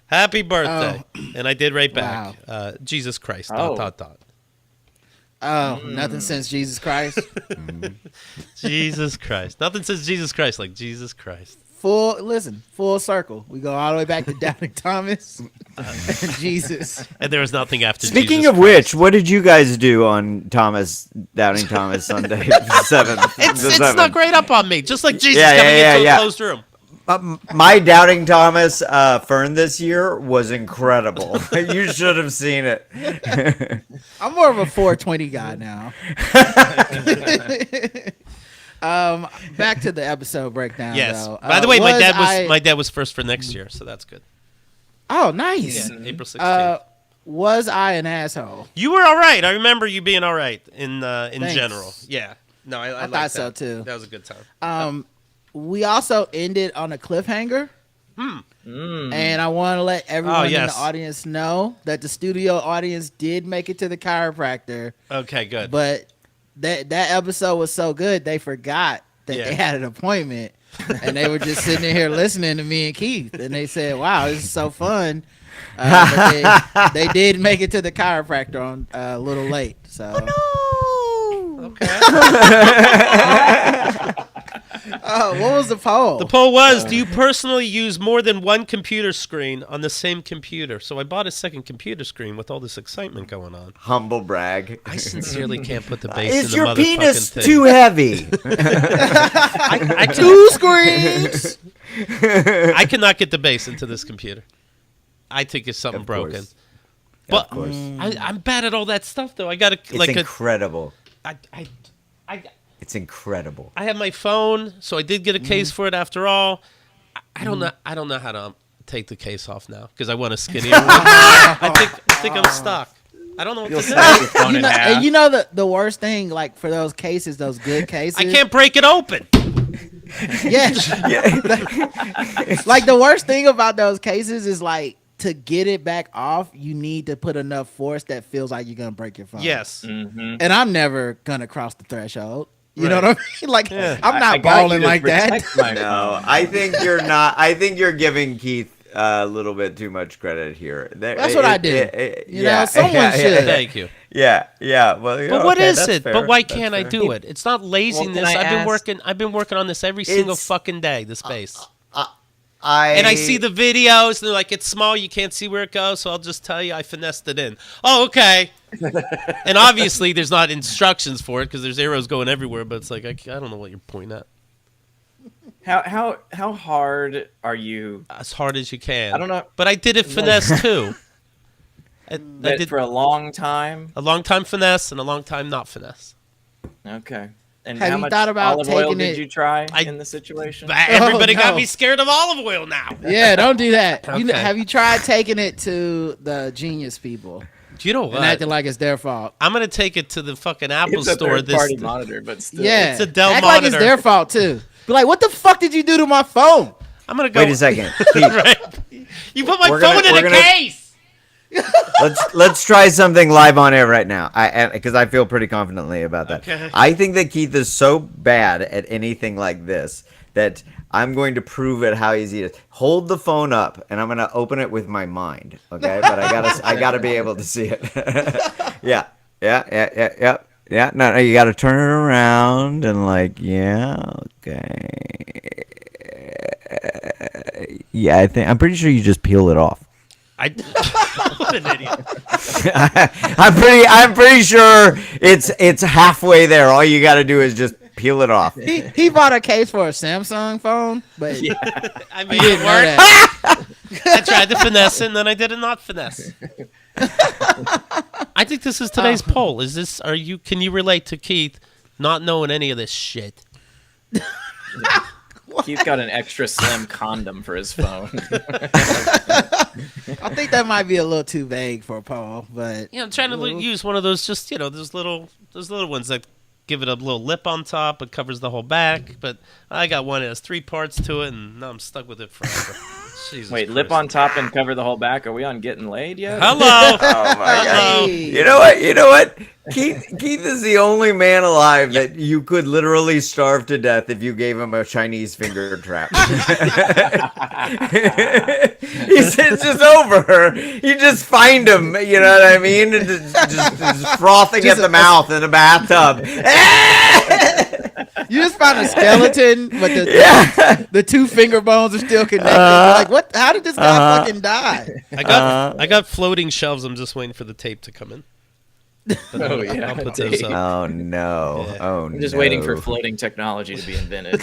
Happy birthday. And I did write back, Jesus Christ, ... Nothing since Jesus Christ. Jesus Christ. Nothing says Jesus Christ like Jesus Christ. Full circle. We go all the way back to Doubting Thomas and Jesus. And there was nothing after Speaking Jesus of which, what did you guys do on Doubting Thomas Sunday 7th? It's snuck right up on me, just like Jesus Yeah, coming yeah, into yeah. a closed room. My Doubting Thomas Fern this year was incredible. You should have seen it. I'm more of a 420 guy now. Back to the episode breakdown. Yes. Though. By the way, my dad was first for next year, so that's good. Oh, nice. Yeah, April 16th. Was I an asshole? You were all right. I remember you being all right in Thanks. general. Yeah. No, I thought liked so that. too. That was a good time. We also ended on a cliffhanger. And I want to let everyone in the audience know that the studio audience did make it to the chiropractor. Okay, good. But that episode was so good, they forgot that they had an appointment. And they were just sitting in here listening to me and Keith. And they said, wow, this is so fun. But they did make it to the chiropractor on a little late. So. Okay. What was the poll? The poll was, do you personally use more than one computer screen on the same computer? So I bought a second computer screen with all this excitement going on. Humble brag. I sincerely can't put the bass Is in your the motherfucking penis thing. too heavy? I Two screens. I cannot get the bass into this computer. I think it's something Of broken. course. But Of course. I'm bad at all that stuff, though. I got to It's incredible. I It's incredible. have my phone, so I did get a case for it after all. I don't know. I don't know how to take the case off now because I want a skinnier one. I think I'm stuck. I don't know what to do. And you know the worst thing, like for those cases, those good cases, I can't break it open. Yes. Like the worst thing about those cases is like to get it back off, you need to put enough force that feels like you're gonna break your phone. Yes. And I'm never gonna cross the threshold. You know Right. what I mean? Like I'm I not got you balling to like that. protect my No, phone. I think you're not. I think you're giving Keith a little bit too much credit here. That's what I do. You know, someone should. Thank you. Yeah. Well, But what okay, is that's it? fair. But why That's can't I fair. do it? It's not laziness. I I've been working on this every single It's- fucking day. The space. I And I see the videos, and they're like, it's small, you can't see where it goes, so I'll just tell you I finessed it in. Oh, okay. And obviously, there's not instructions for it because there's arrows going everywhere, but it's like, I don't know what you're pointing at. How hard are you? As hard as you can. I don't know. But I did it finesse, too. I That did for a long time. a long time finesse and a long time not finesse. Okay. And Have how you much thought about olive oil taking did it- you try I- in the situation? Everybody got no. me scared of olive oil now. Yeah, don't do that. You know, Okay. have you tried taking it to the genius people Do you know and what? acting like it's their fault? I'm going to take it to the fucking Apple It's a store. third-party monitor, but still. Yeah, It's a Dell act like it's monitor. their fault too. Be like, what the fuck did you do to my phone? I'm gonna go. Wait a second. Keith, Right. You put my We're phone gonna- in we're a gonna- case. let's try something live on air right now. Because I feel pretty confidently about that. Okay. I think that Keith is so bad at anything like this that I'm going to prove it how easy it is. Hold the phone up, and I'm gonna open it with my mind. Okay, but I gotta be able to see it. Yeah. No, you gotta turn it around and okay. Yeah, I'm pretty sure you just peel it off. What an idiot. I'm pretty sure it's halfway there. All you got to do is just peel it off. He bought a case for a Samsung phone, but I he made didn't it know work. that. I tried to finesse it, and then I did not finesse. I think this is today's poll. Can you relate to Keith not knowing any of this shit? Keith got an extra slim condom for his phone. I think that might be a little too vague for Paul, but I'm trying to use one of those those little ones that give it a little lip on top. It covers the whole back. But I got one that has 3 parts to it, and now I'm stuck with it forever. Jesus Wait, Christ. lip on top and cover the whole back? Are we on getting laid yet? Hello. Oh my Hello. You know what? Keith is the only man alive that you could literally starve to death if you gave him a Chinese finger trap. It's just over. You just find him, you know what I mean? And just frothing at the mouth in a bathtub. you just found a skeleton, but the 2 finger bones are still connected. Like what? How did this guy fucking die? I got floating shelves. I'm just waiting for the tape to come in. But Oh, yeah. I'll put those up. Oh no! Yeah. Oh I'm just no. waiting for floating technology to be invented.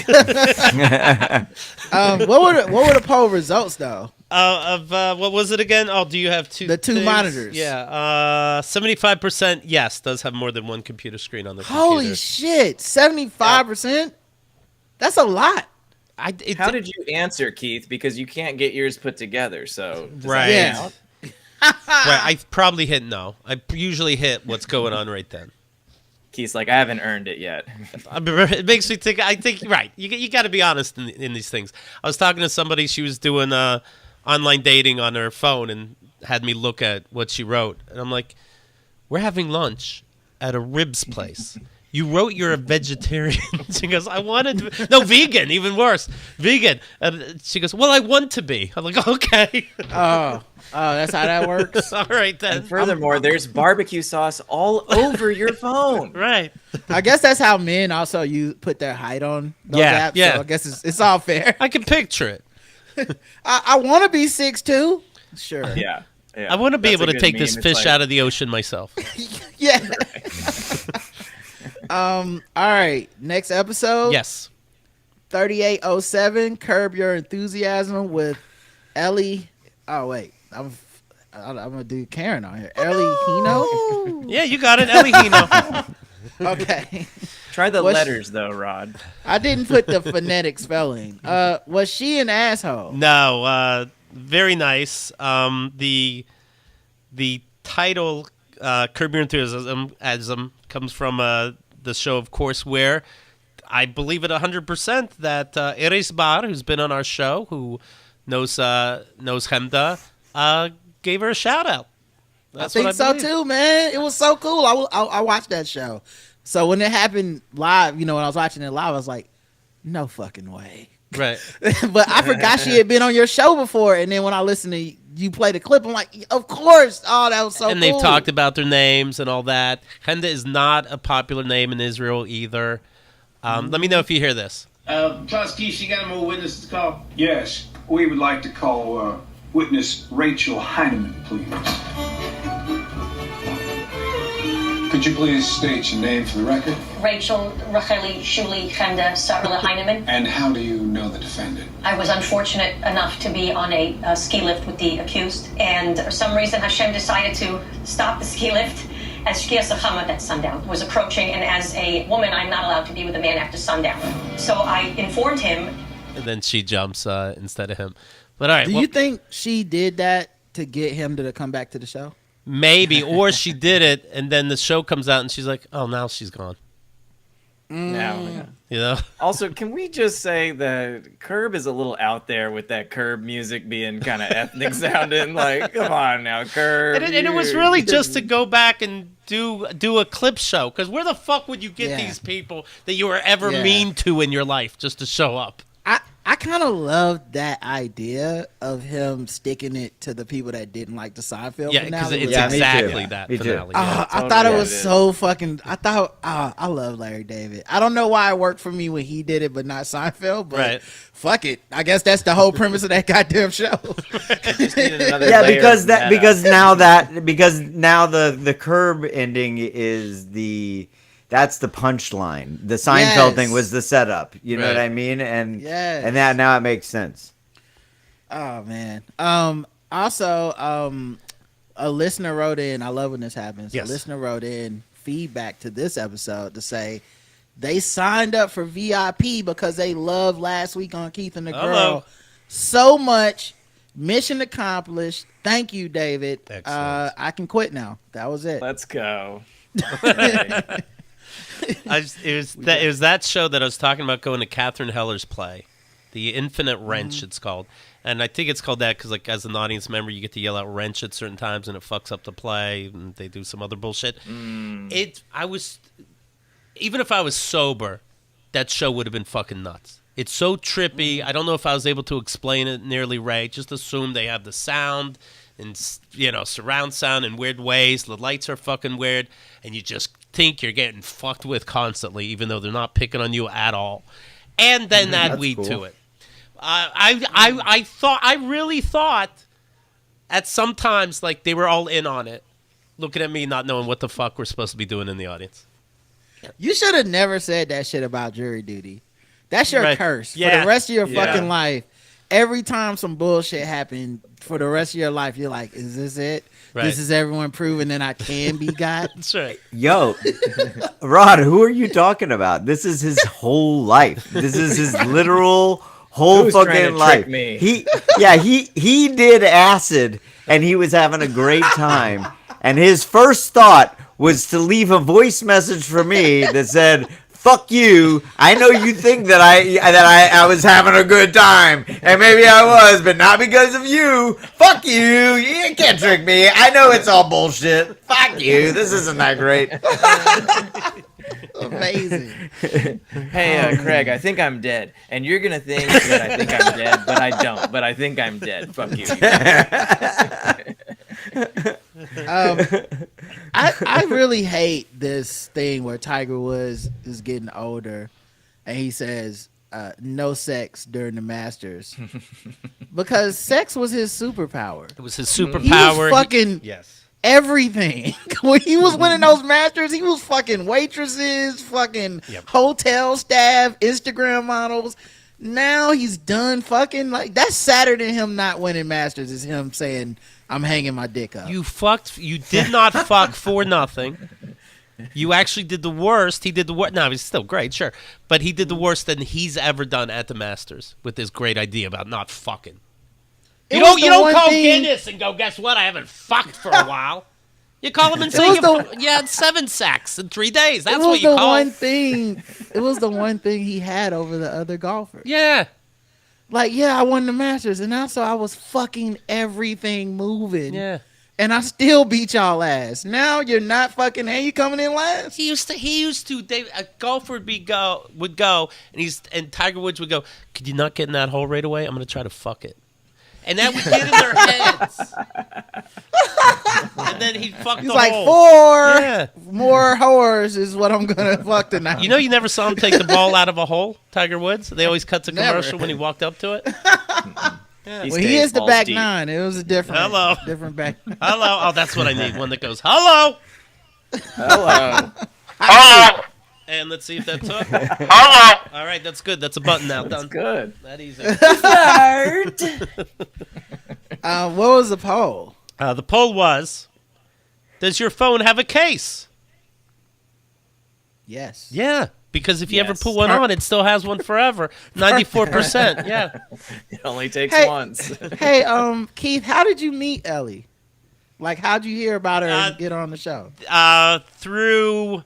What were the poll results though? What was it again? Oh, do you have 2? The 2 things? monitors. Yeah. 75% yes does have more than one computer screen on the computer. Holy shit! 75%. That's a lot. How did you answer, Keith? Because you can't get yours put together. So does that Right. Yeah. Right, I probably hit no. I usually hit what's going on right then. Keith's like, I haven't earned it yet. It makes me think. I think right. You got to be honest in these things. I was talking to somebody. She was doing online dating on her phone and had me look at what she wrote, and I'm like, "We're having lunch at a ribs place. You wrote you're a vegetarian." She goes, "I wanted to no vegan, even worse, vegan." And she goes, "Well, I want to be." I'm like, "Okay, Oh, that's how that works. all right then." And furthermore, there's barbecue sauce all over your phone. Right. I guess that's how men also put their height on those Yeah, apps. yeah. So I guess it's all fair. I can picture it. I want to be 6'2". Sure. Yeah. I want to be That's a able to good take this meme. It's fish like- out of the ocean myself. Yeah. All right. Next episode. Yes. 3807. Curb Your Enthusiasm with Ellie. Oh wait, I'm gonna do Karen on here. Ellie Hino. Yeah, you got it, Ellie Hino. Okay. Try the What's- letters though, Rod. I didn't put the phonetic spelling. Was she an asshole? No, very nice. The title Curb Your Enthusiasm comes from the show, of course, where I believe it 100% that Eres Bar, who's been on our show, who knows Hemda, gave her a shout out. That's I think what so believe. too, man. It was so cool. I watched that show. So when it happened live, when I was watching it live, I was like, no fucking way. Right. But I forgot she had been on your show before, and then when I listened to you play the clip, I'm like, of course. Oh, that was so And cool. they've talked about their names and all that. Hemda is not a popular name in Israel either. Let me know if you hear this. Prosecution, you got any more witnesses to call? Yes, we would like to call witness Rachel Heineman, please. Could you please state your name for the record? Rachel Racheli Shuli Chemda Sarala Heineman. And how do you know the defendant? I was unfortunate enough to be on a ski lift with the accused, and for some reason Hashem decided to stop the ski lift as Shkia Sachama at sundown was approaching, and as a woman I'm not allowed to be with a man after sundown. So I informed him. And then she jumps instead of him. But all right. Do you think she did that to get him to come back to the show? Maybe, or she did it, and then the show comes out, and she's like, "Oh, now she's gone." Now, You know. Also, can we just say that Curb is a little out there with that Curb music being kind of ethnic sounding? Like, come on now, Curb. And it was really just to go back and do a clip show. Because where the fuck would you get these people that you were ever mean to in your life just to show up? I kind of loved that idea of him sticking it to the people that didn't like the Seinfeld Yeah, because finale. it's Yeah, me exactly too. that Me too. finale. Yeah. I thought it was so fucking. I love Larry David. I don't know why it worked for me when he did it, but not Seinfeld. But Right. fuck it. I guess that's the whole premise of that goddamn show. Just needed another Yeah, layer because of meta. now the Curb ending is that's the punchline. The Seinfeld thing was the setup. You know Right. what I mean? And Yes. and that now it makes sense. Oh man. Also, a listener wrote in. I love when this happens. Yes. A listener wrote in feedback to this episode to say they signed up for VIP because they loved last week on Keith and the Girl Hello. so much. Mission accomplished. Thank you, David. Excellent. I can quit now. That was it. Let's go. It was that show that I was talking about going to Catherine Heller's play, The Infinite Wrench. It's called, and I think it's called that because, like, as an audience member, you get to yell out "wrench" at certain times, and it fucks up the play, and they do some other bullshit. Even if I was sober, that show would have been fucking nuts. It's so trippy. I don't know if I was able to explain it nearly right. Just assume they have the sound and, surround sound in weird ways. The lights are fucking weird, and you just think you're getting fucked with constantly, even though they're not picking on you at all. And then add weed to it. I really thought at some times like they were all in on it, looking at me not knowing what the fuck we're supposed to be doing in the audience. You should have never said that shit about jury duty. That's your Right. curse for Yeah. the rest of your Yeah. fucking life. Every time some bullshit happened for the rest of your life, you're like, is this it? Right. This is everyone proving that I can be God? That's right. Yo, Rod, who are you talking about? This is his whole life. This is his literal whole Who's trying to fucking trick life. me? He did acid and he was having a great time. And his first thought was to leave a voice message for me that said, "Fuck you. I know you think that I was having a good time, and maybe I was, but not because of you. Fuck you. You can't trick me. I know it's all bullshit. Fuck you. This isn't that great." Amazing. Hey, Craig, I think I'm dead. And you're going to think that I think I'm dead, but I don't. But I think I'm dead. Fuck you. I really hate this thing where Tiger Woods is getting older and he says no sex during the Masters because sex was his superpower. It was his He superpower. was fucking Yes. everything. When he was winning those Masters, he was fucking waitresses, fucking hotel staff, Instagram models. Now he's done fucking. Like, that's sadder than him not winning Masters is him saying, "I'm hanging my dick up." You fucked. You did not fuck for nothing. You actually did the worst. He did the worst. No, he's still great, sure, but he did the worst than he's ever done at the Masters with his great idea about not fucking. You don't call Guinness and go, "Guess what? I haven't fucked for a while." You call him and say, "You had 7 sacks in 3 days." That's what you call. It was the one thing he had over the other golfers. Yeah. Like, yeah, I won the Masters, and also I was fucking everything moving. Yeah. And I still beat y'all ass. Now you're not fucking, and you coming in last? He used to. A golfer would go, and Tiger Woods would go, "Could you not get in that hole right away? I'm gonna try to fuck it." And that would get in their heads. And then he'd fuck He's the like, hole. more whores is what I'm gonna fuck tonight. You know, you never saw him take the ball out of a hole, Tiger Woods. They always cut to commercial Never. when he walked up to it. He Well, he stays is the balls back deep. nine. It was a different back. Hello. Oh, that's what I need. One that goes, "Hello." Hello. Hello. And let's see if that took. Hello. All right, that's good. That's a button now. That's Done. good. That easy. What was the poll? The poll was, does your phone have a case? Yes. Yeah, because if you ever Yes. put one on, it still has one forever. 94%. Yeah. It only takes Hey. once. Hey, Keith, how did you meet Ellie? Like, how'd you hear about her and get on the show? Through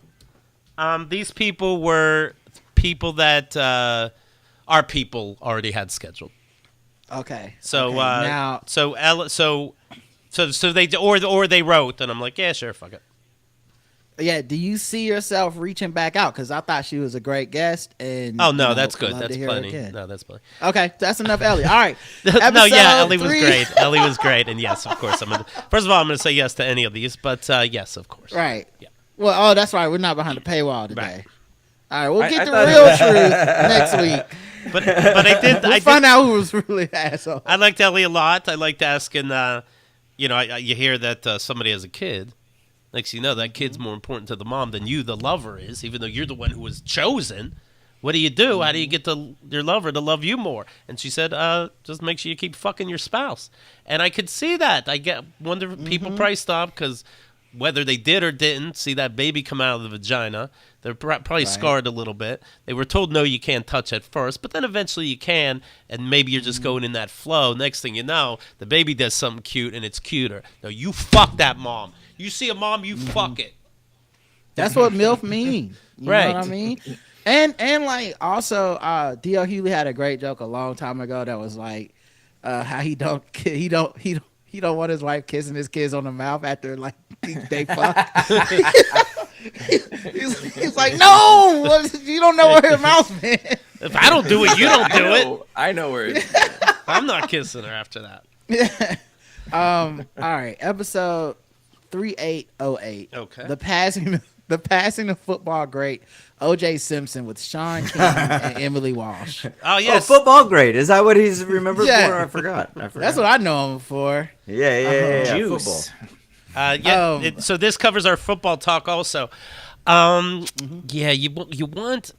these people were people that our people already had scheduled. Okay. So okay. Now, so they or they wrote, and I'm like, yeah, sure, fuck it. yeah. Do you see yourself reaching back out? Because I thought she was a great guest. And Oh no, you know, that's good. love That's to hear her plenty. again. No, that's plenty. Okay, that's enough, Ellie. All right. No, yeah, Ellie was 3. great. Ellie was great, and yes, of course, first of all, I'm gonna say yes to any of these, but yes, of course. Right. Yeah. Well, oh, that's right. We're not behind the paywall today. Right. All right, we'll I get the thought- real truth next week. But I did. We'll find out who was really the asshole. I liked Ellie a lot. I liked asking. You hear that somebody has a kid. Next, you know, that kid's more important to the mom than you, the lover, is. Even though you're the one who was chosen. What do you do? How do you get your lover to love you more? And she said, just make sure you keep fucking your spouse. And I could see that. Wonder if people probably stopped because whether they did or didn't see that baby come out of the vagina, they're probably scarred a little bit. They were told, no, you can't touch at first, but then eventually you can, and maybe you're just going in that flow. Next thing you know, the baby does something cute, and it's cuter. No, you fuck that mom. You see a mom, you fuck it. That's what MILF mean. You Right. know what I mean? And like also D.L. Hughley had a great joke a long time ago that was like how he don't want his wife kissing his kids on the mouth after like they fuck. he's like, no, you don't know where her mouth been. If I don't do it, you don't do it. I know where it's I'm not kissing her after that. All right, episode 3808. Okay. The passing of football great O.J. Simpson with Sean King and Emily Walsh. Oh, yes. Oh, football grade. Is that what he's remembered Yeah. for? I forgot. That's what I know him for. Yeah. juice. Football. So this covers our football talk also. Yeah, you want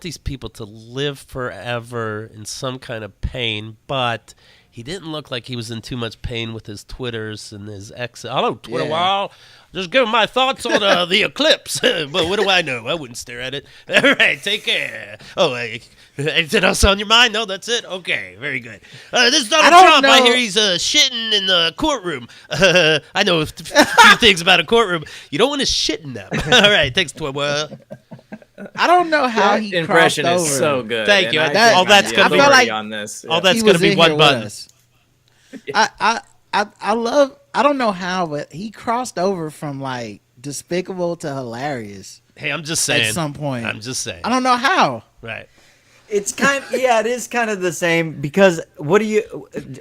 these people to live forever in some kind of pain, but he didn't look like he was in too much pain with his Twitters and his ex. Hello, Twitter. Yeah. Wow. Just give my thoughts on the eclipse. But what do I know? I wouldn't stare at it. All right, take care. Oh, anything else on your mind? No, that's it? Okay, very good. This is Donald Trump. I hear he's shitting in the courtroom. I know a few things about a courtroom. You don't want to shit in them. All right, thanks, Twitter. I don't don't know how he impression crossed is over. so good. Thank and you. I All that's gonna be- I feel like- on this. All that's He going was to be in one here with button. us. I love. I don't know how, but he crossed over from like despicable to hilarious Hey, I'm just saying. at some point. I'm just saying. I don't know how. Right. It's it is kind of the same because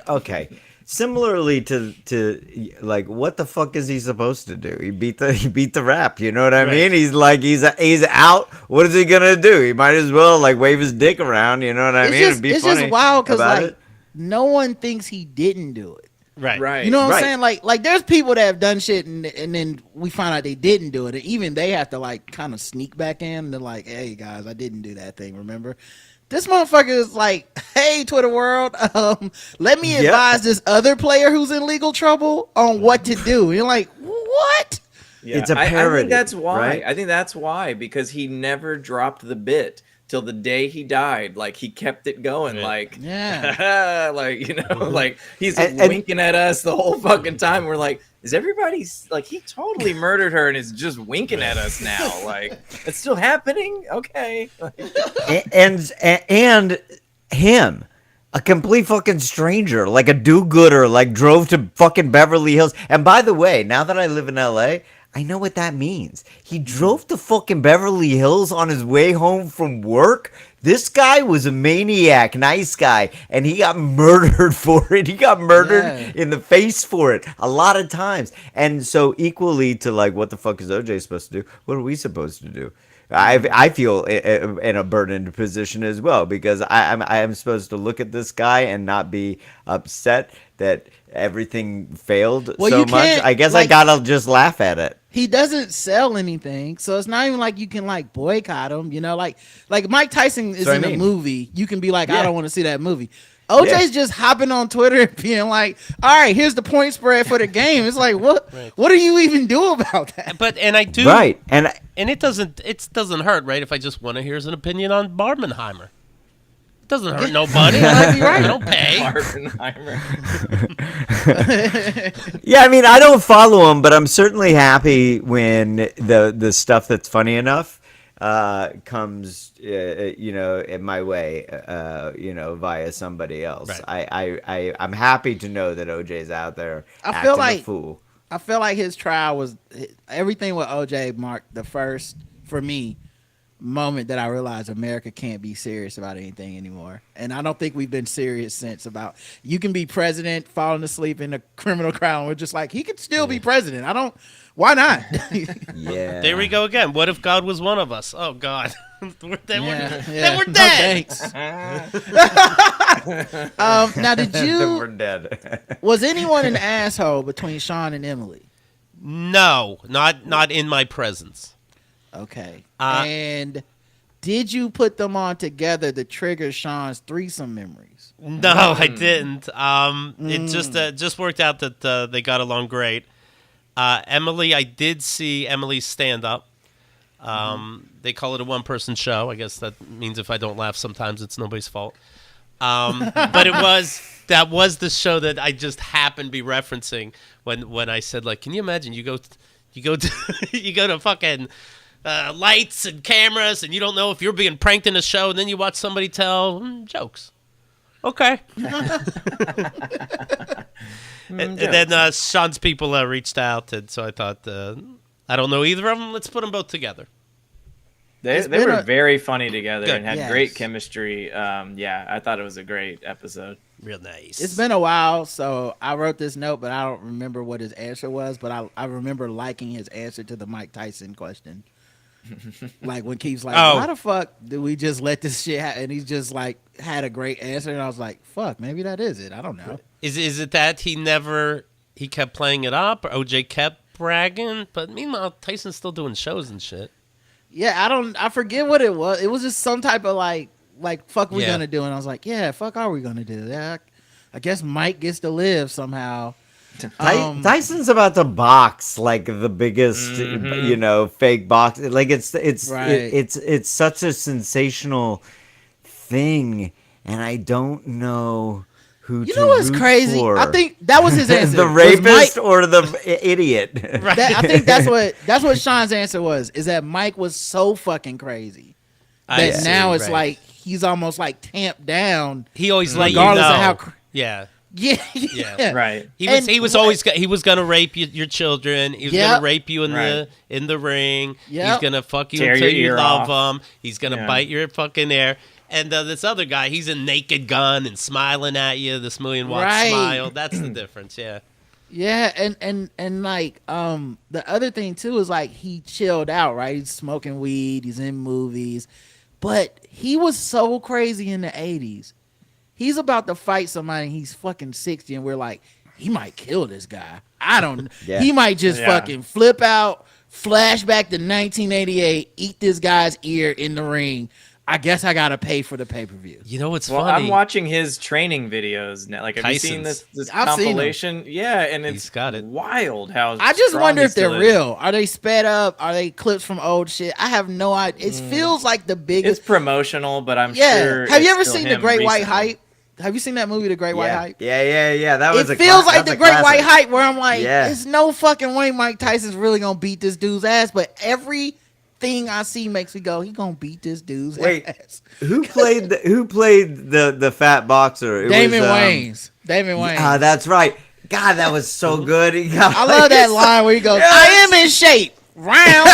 okay. Similarly to like what the fuck is he supposed to do? He beat the rap, you know what I mean? He's like he's out. What is he gonna do? He might as well like wave his dick around, you know what I mean? Just, It'd be it's funny just wild because about like it. no one thinks he didn't do it. Right. Right. You know what Right. I'm saying? Like there's people that have done shit and then we find out they didn't do it, and even they have to like kind of sneak back in. And they're like, "Hey guys, I didn't do that thing." Remember? This motherfucker is like, "Hey Twitter world, let me advise this other player who's in legal trouble on what to do." And you're like, "What?" Yeah, It's a I parody, think that's why. right? I think that's why, because he never dropped the bit till the day he died. Like he kept it going. Yeah. Like Yeah. like like he's And- winking at us the whole fucking time. We're like, is everybody like he totally murdered her and is just winking at us now? Like it's still happening. Okay. and him, a complete fucking stranger, like a do-gooder, like drove to fucking Beverly Hills. And by the way, now that I live in LA, I know what that means. He drove to fucking Beverly Hills on his way home from work. This guy was a maniac, nice guy, and he got murdered for it. He got murdered in the face for it a lot of times. And so equally to like, what the fuck is OJ supposed to do? What are we supposed to do? I feel in a burdened position as well because I am supposed to look at this guy and not be upset that everything failed Well, so you much. can't, I guess like- I gotta just laugh at it. He doesn't sell anything, so it's not even like you can like boycott him. You know, like Mike Tyson is So I in a mean- movie. You can be like, I Yeah. don't want to see that movie. OJ's just hopping on Twitter and being like, all right, here's the point spread for the game. It's like, what do you even do about that? But I do Right. And it doesn't hurt, right? If I just want to hear an opinion on Barbenheimer. It doesn't hurt nobody. I don't pay. Barbenheimer. yeah, I mean, I don't follow him, but I'm certainly happy when the stuff that's funny enough comes, in my way, via somebody else. Right. I'm happy to know that OJ's out there I acting feel a like fool. I feel like his trial was everything with OJ marked the first for me moment that I realized America can't be serious about anything anymore. And I don't think we've been serious since about you can be president falling asleep in a criminal trial. And we're just like, he could still be president. Why not? Yeah. There we go again. What if God was one of us? Oh, God. Then we're No, dead. thanks. Now, did Then we're you, dead. was anyone an asshole between Sean and Emily? No, not in my presence. Okay. Uh, And did you put them on together to trigger Sean's threesome memories? No, I didn't. It just worked out that they got along great. Emily, I did see Emily's stand up. They call it a one-person show. I guess that means if I don't laugh sometimes, it's nobody's fault. But that was the show that I just happened to be referencing when I said, like, can you imagine you go to fucking lights and cameras and you don't know if you're being pranked in a show and then you watch somebody tell jokes. Okay. And then Sean's people reached out, and so I thought, I don't know either of them. Let's put them both together. They were very funny together Good. and had great chemistry. I thought it was a great episode. Real nice. It's been a while, so I wrote this note, but I don't remember what his answer was. But I remember liking his answer to the Mike Tyson question. Like when Keith's like, why the fuck did we just let this shit happen? And he's just like had a great answer, and I was like, fuck, maybe that is it. I don't know. Is it that he kept playing it up, or OJ kept bragging? But meanwhile, Tyson's still doing shows and shit. Yeah, I forget what it was. It was just some type of like fuck we gonna do, and I was like, yeah, fuck are we gonna do? Yeah, I guess Mike gets to live somehow. Tyson's about to box like the biggest, fake box. Like it's such a sensational thing, and I don't know who. You know what's crazy? For. I think that was his answer. The rapist or the idiot? Right. I think that's what Sean's answer was. Is that Mike was so fucking crazy that now it's like he's almost like tamped down. He always let regardless you know. of how. Yeah, right. He was gonna rape your children. He was gonna rape you in the ring. Yep. He's gonna fuck you Tear until your you ear love off. him. He's gonna bite your fucking ear. And this other guy, he's a naked gun and smiling at you. This million-watt smile. That's the difference. Yeah. Yeah, and like the other thing too is like he chilled out, right? He's smoking weed, he's in movies, but he was so crazy in the 80s. He's about to fight somebody and he's fucking 60 and we're like, he might kill this guy. I don't He might just fucking flip out, flashback to 1988, eat this guy's ear in the ring. I guess I gotta pay for the pay-per-view. You know what's Well, funny? I'm watching his training videos now. Like, have you seen this I've seen compilation? Yeah, and it's got it. wild how I just strong wonder he if they're still is. real. Are they sped up? Are they clips from old shit? I have no idea. It feels like the biggest. It's promotional, but I'm Yeah. sure. Have you it's ever still seen The him Great White recently. Hype? Have you seen that movie, The Great White Hype? Yeah. That was. It feels like The Great White Hype. Hype, where I'm like, there's no fucking way Mike Tyson's really gonna beat this dude's ass. But everything I see makes me go, he gonna beat this dude's ass. Who played the fat boxer? It Damon was, Wayans. Damon Wayans. Ah, that's right. God, that was so good. I love that line where he goes, "I am in shape, round."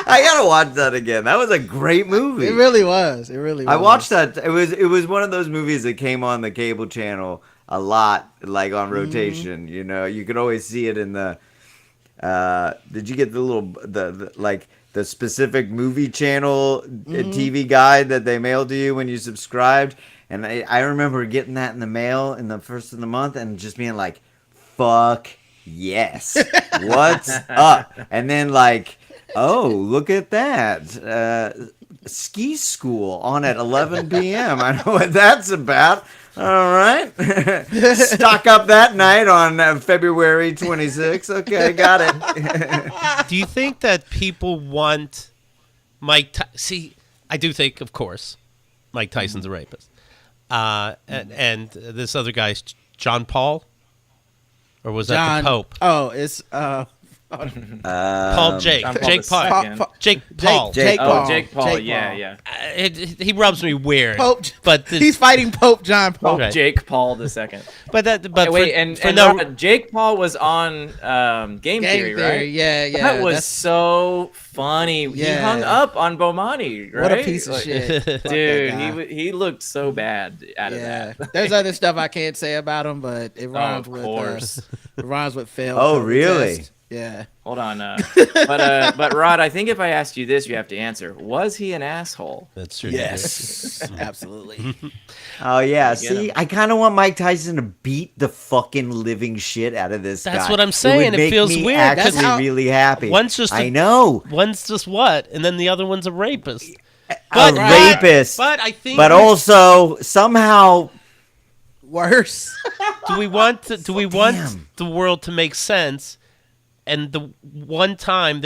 I gotta watch that again. That was a great movie. It really was. I watched that. It was one of those movies that came on the cable channel a lot, like on rotation. You know, you could always see it in the. Did you get the little the specific movie channel TV guide that they mailed to you when you subscribed? And I remember getting that in the mail in the first of the month and just being like, "Fuck yes, what's up?" And then like. Oh, look at that. Ski school on at 11 p.m. I know what that's about. All right. Stock up that night on February 26th. Okay, got it. Do you think that people want Mike See, I do think, of course, Mike Tyson's a rapist. And this other guy's John Paul? Or was that the Pope? Oh, it's... Paul Jake. John Paul Jake Paul. II. Jake Paul. Jake Oh, Paul. Jake Paul. Jake Yeah, Paul. yeah. He rubs me weird. Pope, but he's fighting Pope John Paul. Right. Jake Paul II. but Wait, for and no, Jake Paul was on Game Theory, right? Yeah. That was that's- so funny. He Yeah. hung up on Bomani, right? What a piece of shit. Fuck that Dude, guy. he looked so bad out of Yeah, that. there's other stuff I can't say about him, but it rhymes of with course. it rhymes with fail. Oh, for the really? test. Yeah. Hold on, but Rod, I think if I asked you this, you have to answer. Was he an asshole? that's true. Yes, absolutely. Oh yeah. Get See, him. I kind of want Mike Tyson to beat the fucking living shit out of this guy. That's what I'm saying. would It make feels me weird, 'cause Actually, how- really happy. One's just I know. One's just what, and then the other one's a rapist. A Right. rapist, But I think. but also somehow Worse. do we want Damn. the world to make sense? And the one time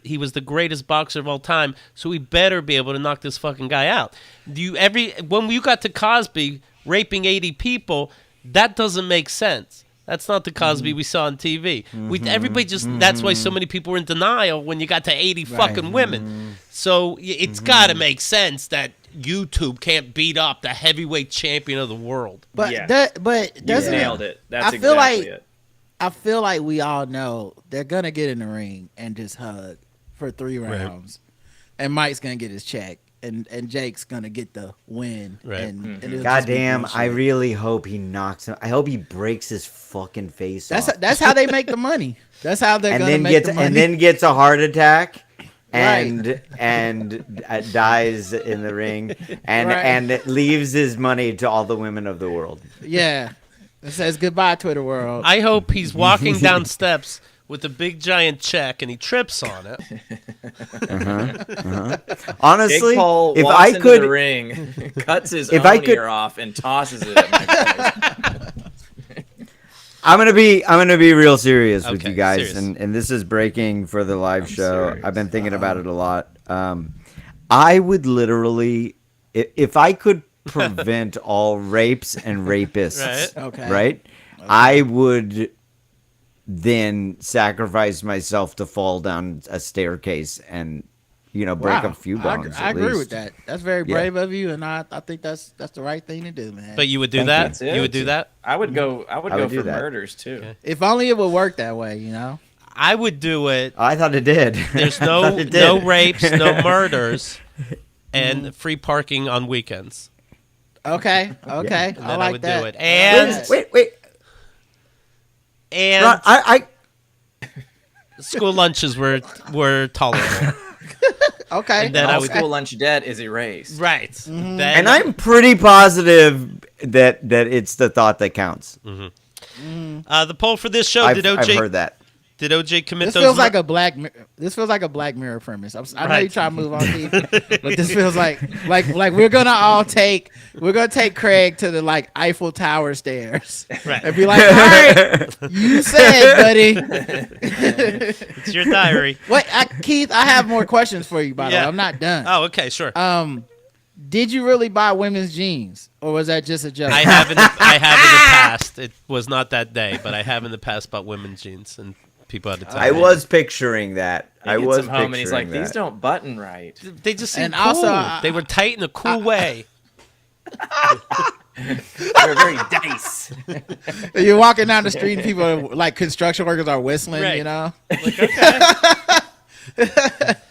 he was the greatest boxer of all time, so we better be able to knock this fucking guy out. When you got to Cosby raping 80 people, that doesn't make sense. That's not the Cosby we saw on TV. Everybody that's why so many people were in denial when you got to 80 fucking women. So it's got to make sense that YouTube can't beat up the heavyweight champion of the world. But Yeah. but You doesn't nailed it. That's I feel exactly like- it. I feel like we all know they're gonna get in the ring and just hug for 3 rounds, and Mike's gonna get his check, and Jake's gonna get the win. Right. And it'll just be goddamn, I bullshit. really hope he knocks him. I hope he breaks his fucking face off. That's how they make the money. That's how they're and gonna then make gets the money. and then gets a heart attack Right. and dies in the ring and Right. and leaves his money to all the women of the world. Yeah. It says goodbye, Twitter world. I hope he's walking down steps with a big giant check and he trips on it. Honestly, Jake Paul if walks I into could the ring, cuts his if own I could- ear off, and tosses it at Mike Tyson. I'm gonna be real serious with Okay, you guys, serious. and this is breaking for the live show. serious. I've been thinking about it a lot. I would literally, if I could prevent all rapes and rapists, Right. Okay. right? I would then sacrifice myself to fall down a staircase and break Wow. a few bones. I at agree least. with that. That's very Yeah. brave of you, and I think that's the right thing to do, man. But you would do Thank that? That's it. You would do that? I would go. I would I go would do for that. murders too. if only it would work that way, you know. I would do it. I thought it did. There's I no thought it did. no rapes, no murders, and free parking on weekends. Okay. Okay. And I then like I would that. do it. And Wait. and Ron, I school lunches were tolerable. Okay. And then I All would- school lunch debt is erased. Right. Mm-hmm. Then- and I'm pretty positive that it's the thought that counts. the poll for this show, I've did OJ heard that. did OJ commit This those feels like a Black Mirror premise. I know Right. you try to move on, Keith, but this feels like we're gonna take Craig to the like Eiffel Tower stairs Right. and be like, all right, you said, buddy. It's your diary. Wait, Keith, I have more questions for you. By the Yeah. way, I'm not done. Oh, okay, sure. Did you really buy women's jeans, or was that just a joke? I have in the past. It was not that day, but I have in the past bought women's jeans and people had to tell I me. was picturing that. He I gets was him home and he's like, picturing "These that. don't button right." They just seemed And cool. also, they were tight in a cool way. They're very dice. You're walking down the street and people are, like construction workers are whistling. Right. You know, Like, okay.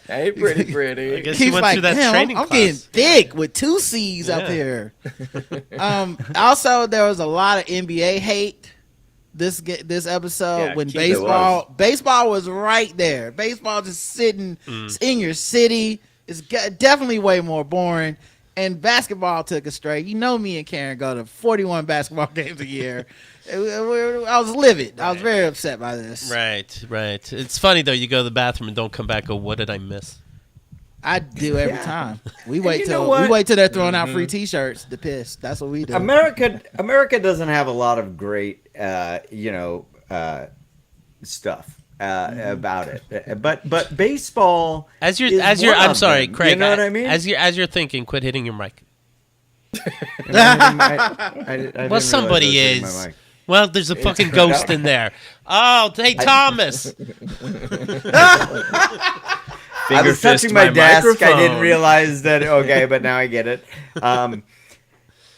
Hey, pretty, I pretty. guess you Keith's went like, through that damn, training I'm class. getting thick with 2 C's up Yeah. here. Also, there was a lot of NBA hate this episode Yeah, when Keith, baseball was right there. Baseball just sitting Mm. in your city. It's definitely way more boring. And basketball took a straight. You know, me and Karen go to 41 basketball games a year. I was livid. I was very upset by this. Right. It's funny though. You go to the bathroom and don't come back. Go, what did I miss? I do every time. We wait you know till what? they're throwing out free T-shirts to piss. That's what we do. America doesn't have a lot of great stuff about it, but baseball As you're, is one I'm of sorry, them. Craig. You know what I mean? As you're thinking, quit hitting your mic. I didn't Well, somebody realize I was hitting is. my mic. Well, there's a fucking ghost in there. Oh, hey, Thomas. I was touching my desk. I didn't realize that. Okay, but now I get it.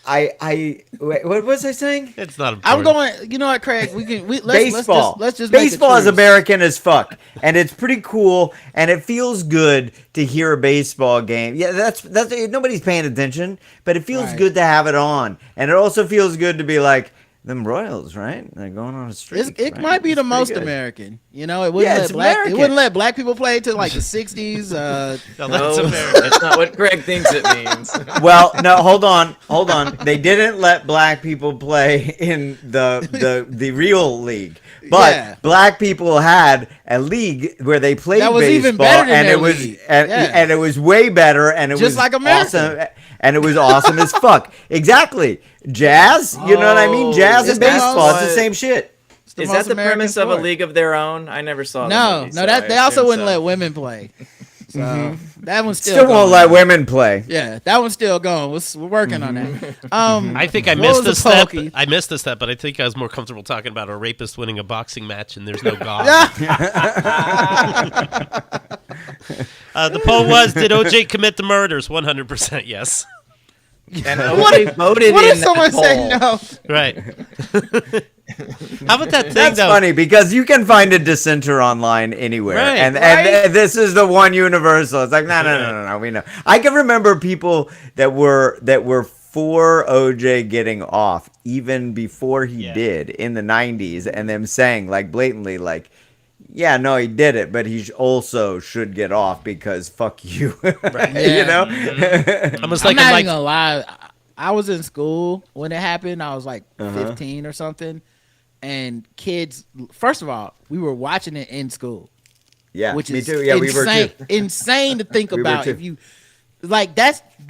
Wait, what was I saying? It's not I'm important. going. You know what, Craig? Let's Baseball. Let's just baseball make is a truce. American as fuck, and it's pretty cool, and it feels good to hear a baseball game. Yeah, that's nobody's paying attention, but it feels Right. good to have it on, and it also feels good to be like them Royals, right? They're going on a streak. It right? might be It's the pretty most good. American. You know, it wouldn't Yeah, let it's black. American. It wouldn't let black people play till like the '60s. No, No, that's American. that's not what Greg thinks it means. Well, no, hold on. They didn't let black people play in the real league, but Yeah. black people had a league where they played That was baseball, even better than and their it was league. and, Yeah. and it was way better, and it Just was like America. awesome, and it was awesome as fuck. Exactly, jazz. You know what I mean? Jazz it's and the baseball. most- It's the same shit. It's the Is most that the American premise of a sport. league of their own? I never saw. the No, movie, no, so that I they also assume wouldn't so. let women play. So that one's still Still won't going. let women play. Yeah, that one's still going. We're working on that. I think I What missed was the a step. poll, Keith? I missed a step, but I think I was more comfortable talking about a rapist winning a boxing match and there's no God. The poll was, did OJ commit the murders? 100% yes. And OJ voted What in if someone that say poll. no? Right. How about that thing, That's though? funny because you can find a dissenter online anywhere, Right, and right? and this is the one universal. It's like no, we know. I can remember people that were for OJ getting off even before he did in the '90s, and them saying like blatantly like, yeah, no, he did it, but he also should get off because fuck you, you know. Almost I'm like not a even Mike. gonna lie. I was in school when it happened. I was like Uh-huh. 15 or something, and kids. First of all, we were watching it in school, Yeah, which me is too. Yeah, we were insane, too. insane to think We were about. too. If you like,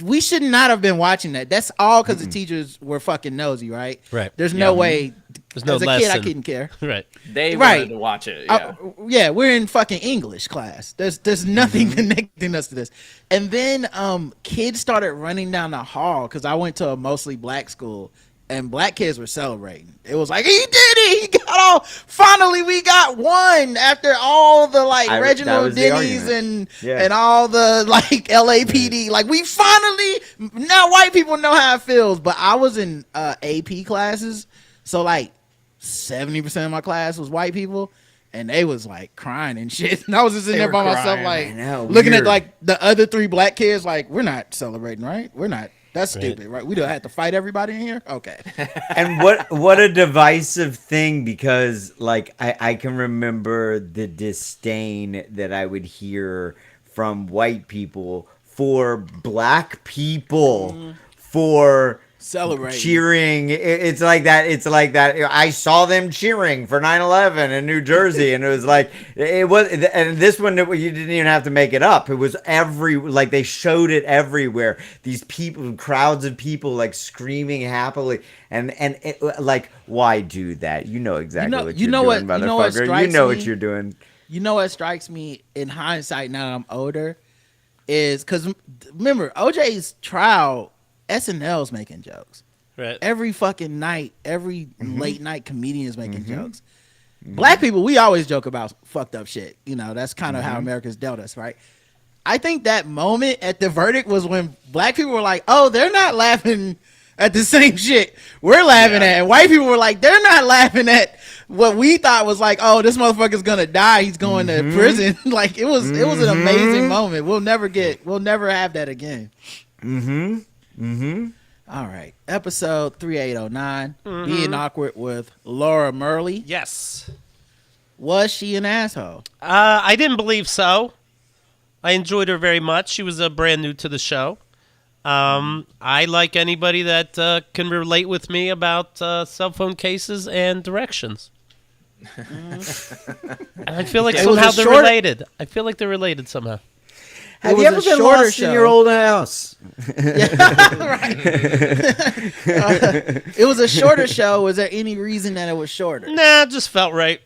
we should not have been watching that. That's all because the teachers were fucking nosy, right? Right. There's no way. There's no as a kid, I lesson. couldn't care. Right. They Right. wanted to watch it. Yeah. Yeah, we're in fucking English class. There's nothing connecting us to this. And then kids started running down the hall because I went to a mostly black school, and black kids were celebrating. It was like, he did it. He got all. Finally, we got one after all the that Reginald was the Denny's argument. Yeah. and all the like LAPD. Like we finally now white people know how it feels. But I was in AP classes, so like 70% of my class was white people, and they was like crying and shit. And I was just in there were by myself, crying. like I know, looking weird. at like the other three black kids, like we're not celebrating, right? We're not. That's stupid, right? We don't have to fight everybody in here. Okay. And what a divisive thing, because like I can remember the disdain that I would hear from white people for black people for Celebrating. cheering. It's like that. It's like that. I saw them cheering for 9/11 in New Jersey, and it was like it was. And this one, you didn't even have to make it up. It was like they showed it everywhere. These people, crowds of people, like screaming happily, and like, why do that? You know exactly what you you're know doing, what- you know what motherfucker. You strikes know me? what you're doing. You know what strikes me in hindsight now that I'm older is because remember OJ's trial, SNL's making jokes. Right. Every fucking night, every late night comedian is making jokes. Black people, we always joke about fucked up shit. You know, that's kind of how America's dealt us, right? I think that moment at the verdict was when black people were like, oh, they're not laughing at the same shit we're laughing at. And white people were like, they're not laughing at what we thought was like, oh, this motherfucker's gonna die. He's going to prison. Like it was an amazing moment. We'll never have that again. All right. Episode 3809, Being Awkward with Laura Murley. Yes. Was she an asshole? I didn't believe so. I enjoyed her very much. She was brand new to the show. I like anybody that can relate with me about cell phone cases and directions. And I feel like It was somehow a they're short- related. I feel like they're related somehow. Have was you ever a been shorter lost in show. your old house? It was a shorter show. Was there any reason that it was shorter? Nah, just felt right.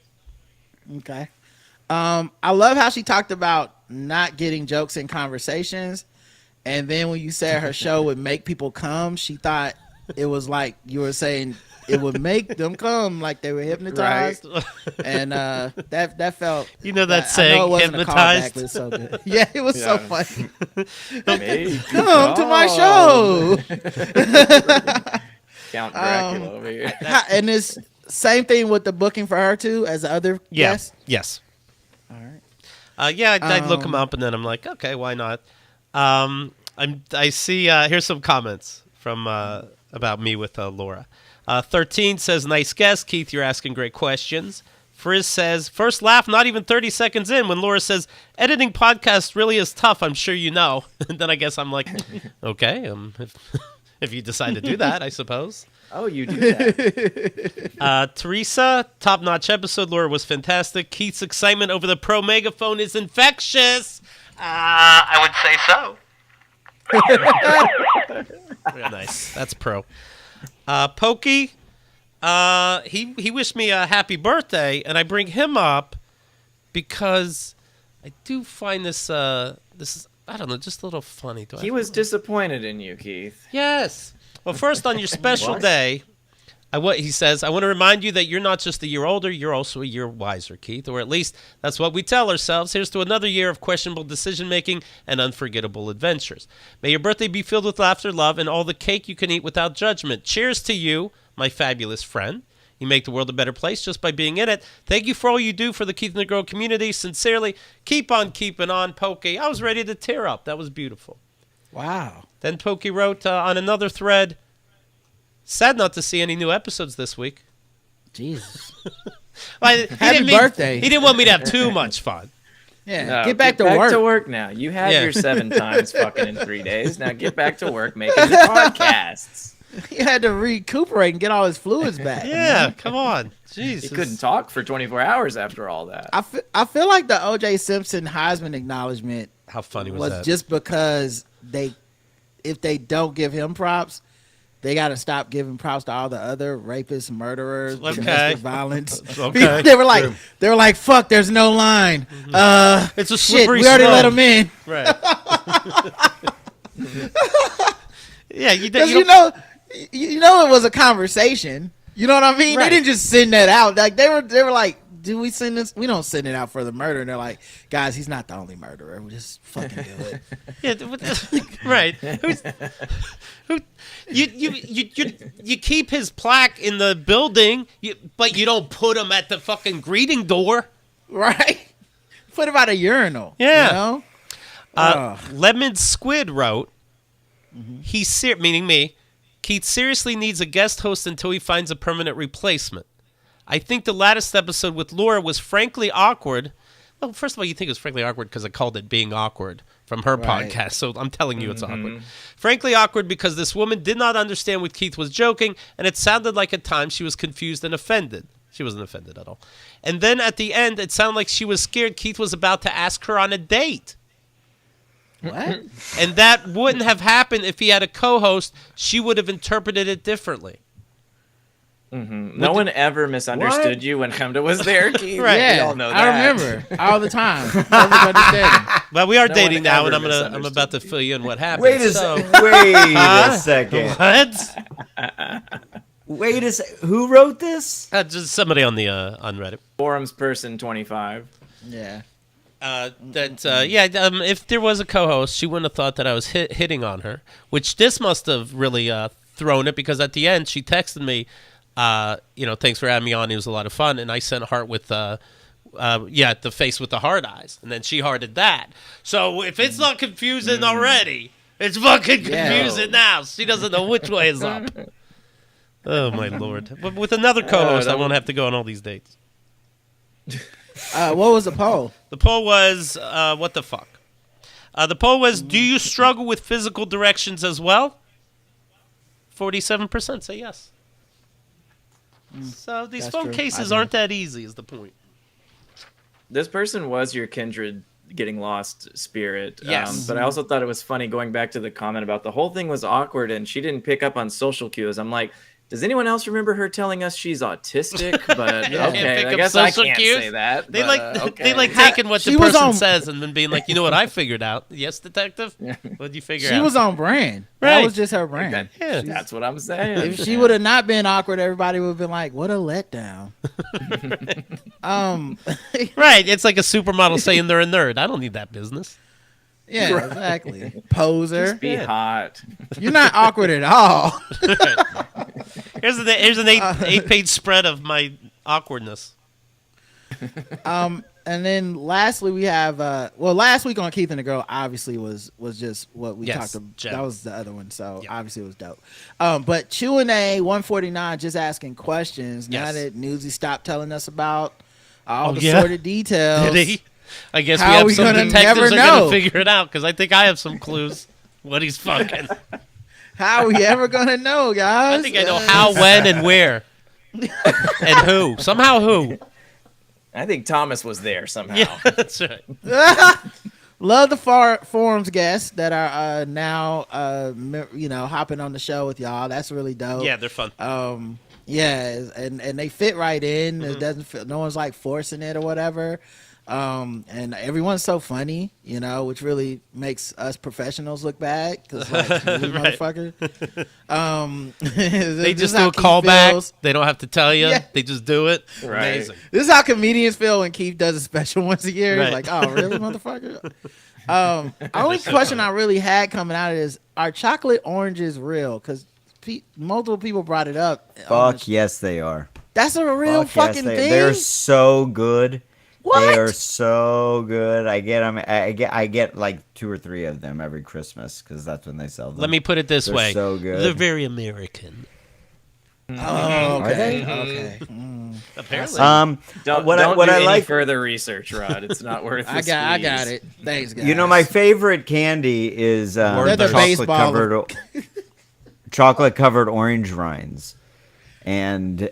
Okay. I love how she talked about not getting jokes in conversations. And then when you said her show would make people come, she thought it was like you were saying it would make them come like they were hypnotized, and that felt. You know that I saying, know it wasn't hypnotized? A callback, but it's so good. Yeah, it was so funny. Make Come to my show. Count Dracula over here. And this same thing with the booking for her too, as the other guest. Yes. All right. I'd look them up, and then I'm like, okay, why not? I see. Here's some comments from about me with Laura. 13 says, "Nice guess, Keith. You're asking great questions." Frizz says, "First laugh, not even 30 seconds in, when Laura says editing podcasts really is tough. I'm sure you know." And then I guess I'm like, okay, if you decide to do that, I suppose. Oh, you do that. Teresa, top-notch episode. Laura was fantastic. Keith's excitement over the pro megaphone is infectious. I would say so. Real nice. That's pro. Pokey, he wished me a happy birthday, and I bring him up because I do find this is, I don't know, just a little funny. He was disappointed in you, Keith. Yes. Well, first, on your special day, he says, "I want to remind you that you're not just a year older, you're also a year wiser, Keith. Or at least that's what we tell ourselves. Here's to another year of questionable decision-making and unforgettable adventures. May your birthday be filled with laughter, love, and all the cake you can eat without judgment. Cheers to you, my fabulous friend. You make the world a better place just by being in it. Thank you for all you do for the Keith and the Girl community. Sincerely, keep on keeping on, Pokey." I was ready to tear up. That was beautiful. Wow. Then Pokey wrote on another thread, "Sad not to see any new episodes this week." Jesus. Happy birthday. He didn't want me to have too much fun. Yeah. No, get back to work. to work now. You had Yeah. your 7 times fucking in 3 days. Now get back to work making the podcasts. He had to recuperate and get all his fluids back. Yeah, come on. He Jesus. couldn't talk for 24 hours after all that. I feel like the O.J. Simpson Heisman acknowledgement How funny was was that? just because if they don't give him props, they got to stop giving props to all the other rapists, murderers, Okay. domestic violence. Okay. They were like, "Fuck, there's no line." It's a Shit, slippery we already slope. let him in. Right. Yeah, you Because don't. you know it was a conversation. You know what I mean? Right. They didn't just send that out. Like they were like, "Do we send this? We don't send it out for the murder." And they're like, "Guys, he's not the only murderer. We just fucking do it." Yeah, right. You keep his plaque in the building, but you don't put him at the fucking greeting door. Right? Put him out a urinal. Yeah. You know? Lemon Squid wrote, meaning me, "Keith seriously needs a guest host until he finds a permanent replacement. I think the latest episode with Laura was frankly awkward." Well, first of all, you think it was frankly awkward because I called it Being Awkward from her podcast, so I'm telling you it's awkward. "Frankly awkward because this woman did not understand what Keith was joking, and it sounded like at times she was confused and offended." She wasn't offended at all. "And then at the end, it sounded like she was scared Keith was about to ask her on a date. What? And that wouldn't have happened if he had a co-host. She would have interpreted it differently." No one ever misunderstood you when Chemda was there, Keith. Right. Yeah, We all know that. I remember all the time. Perfect understanding. Well, we are No dating one now, ever and I'm misunderstood about to fill you in what happened. Wait a second. What? Wait a second. Who wrote this? Just somebody on the on Reddit. Forums person 25. Yeah. If there was a co-host, she wouldn't have thought that I was hitting on her, which this must have really thrown it, because at the end she texted me, "Thanks for having me on. It was a lot of fun." And I sent a heart with the face with the hard eyes, and then she hearted that. So if it's not confusing already, it's fucking confusing now. She doesn't know which way is up. Oh my lord! But with another co-host, I won't have to go on all these dates. What was the poll? The poll was, what the fuck? The poll was, do you struggle with physical directions as well? 47% say yes. So these That's phone true. cases I aren't that easy is the point. This person was your kindred getting lost spirit. Yes. But I also thought it was funny going back to the comment about the whole thing was awkward and she didn't pick up on social cues. I'm like, Does anyone else remember her telling us she's autistic? But Yeah. okay, Pick I up guess I social can't cues. say that. They but, like okay. they like taking what She the was person on- says and then being like, you know what I figured out? Yes, detective. What'd you figure out? She was on brand. Right. That was just her brand. Yeah. That's what I'm saying. If she would have not been awkward, everybody would have been like, "What a letdown." Right. It's like a supermodel saying they're a nerd. I don't need that business. Yeah, exactly. Poser. Be hot. You're not awkward at all. Here's an eight-page spread of my awkwardness. And then lastly, we have last week on Keith and the Girl obviously was just what we Yes, talked about. Jen. That was the other one, so Yep. obviously it was dope. But Q&A 149 just asking questions now Yes. that Newsy stopped telling us about all Oh, the yeah? sordid details. Did he? I guess How we have we some gonna detectives never are going know? to figure it out because I think I have some clues what he's fucking. How are we ever gonna know, guys? I think I know how, when, and where. And who. Somehow who. I think Thomas was there somehow. Yeah, that's right. Love the forums guests that are now hopping on the show with y'all. That's really dope. Yeah, they're fun. Yeah, and they fit right in. Mm-hmm. It doesn't feel, no one's like forcing it or whatever. And everyone's so funny, which really makes us professionals look bad because like really Right. motherfucker. They This just is how do a Keith callback. feels. They don't have to tell you. Yeah. They just do it. Right. Amazing. This is how comedians feel when Keith does a special once a year. Right. He's like, oh, really, motherfucker? Only question I really had coming out of this, are chocolate oranges real? Because multiple people brought it up. on Fuck the yes, they are. That's a real Fuck fucking yes, thing? They're so good. What? They are so good. I get them. I get like 2 or 3 of them every Christmas because that's when they sell them. Let me put it this They're way. so good. They're very American. Oh, Are they? okay. Apparently. Don't what do I any like. further research, Rod. It's not worth. I got it. Thanks, guys. You know, my favorite candy is They're the chocolate covered orange rinds, and like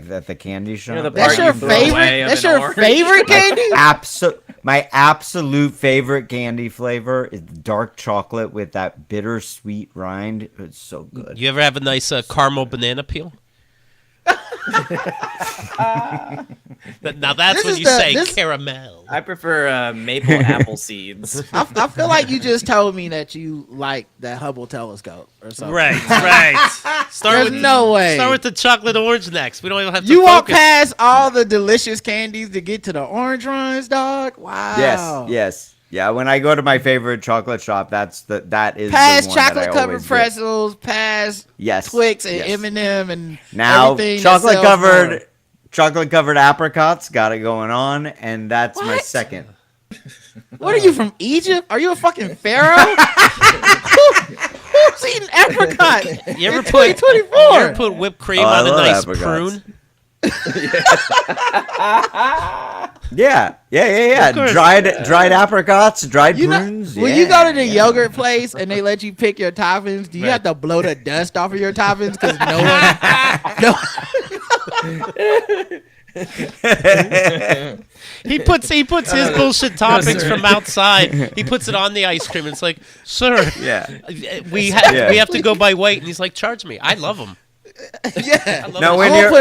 at the candy shop. the That's part your you throw away favorite. of That's an your orange. favorite candy. My absolute favorite candy flavor is dark chocolate with that bittersweet rind. It's so good. You ever have a nice caramel banana peel? Now that's This when is you the- say this- caramel. I prefer maple apple seeds. I feel like you just told me that you like the Hubble telescope or something. Right. There's no way. Start with the chocolate orange next. We don't even have to You walk focus. past all the delicious candies to get to the orange rinds, dog. Wow. Yes. Yeah, when I go to my favorite chocolate shop, that is Past the one that I chocolate covered always get. pretzels, past Yes. Twix and yes. M&M and Now everything that sells chocolate covered apricots got it going on, and that's my What? second. more. What are you from Egypt? Are you a fucking pharaoh? Who's eating apricot? You ever in put 2024? you ever put whipped cream Oh, I on a love nice apricots. prune? Yeah. course. Dried apricots, dried You know, prunes. when you go to the yogurt place and they let you pick your toppings, do you have to blow the dust off of your toppings because He puts his bullshit toppings from outside. He puts it on the ice cream. And it's like, sir, Yeah. we Yeah. have to go by weight. And he's like, charge me. I love them. yeah. love No, it. when I'm you're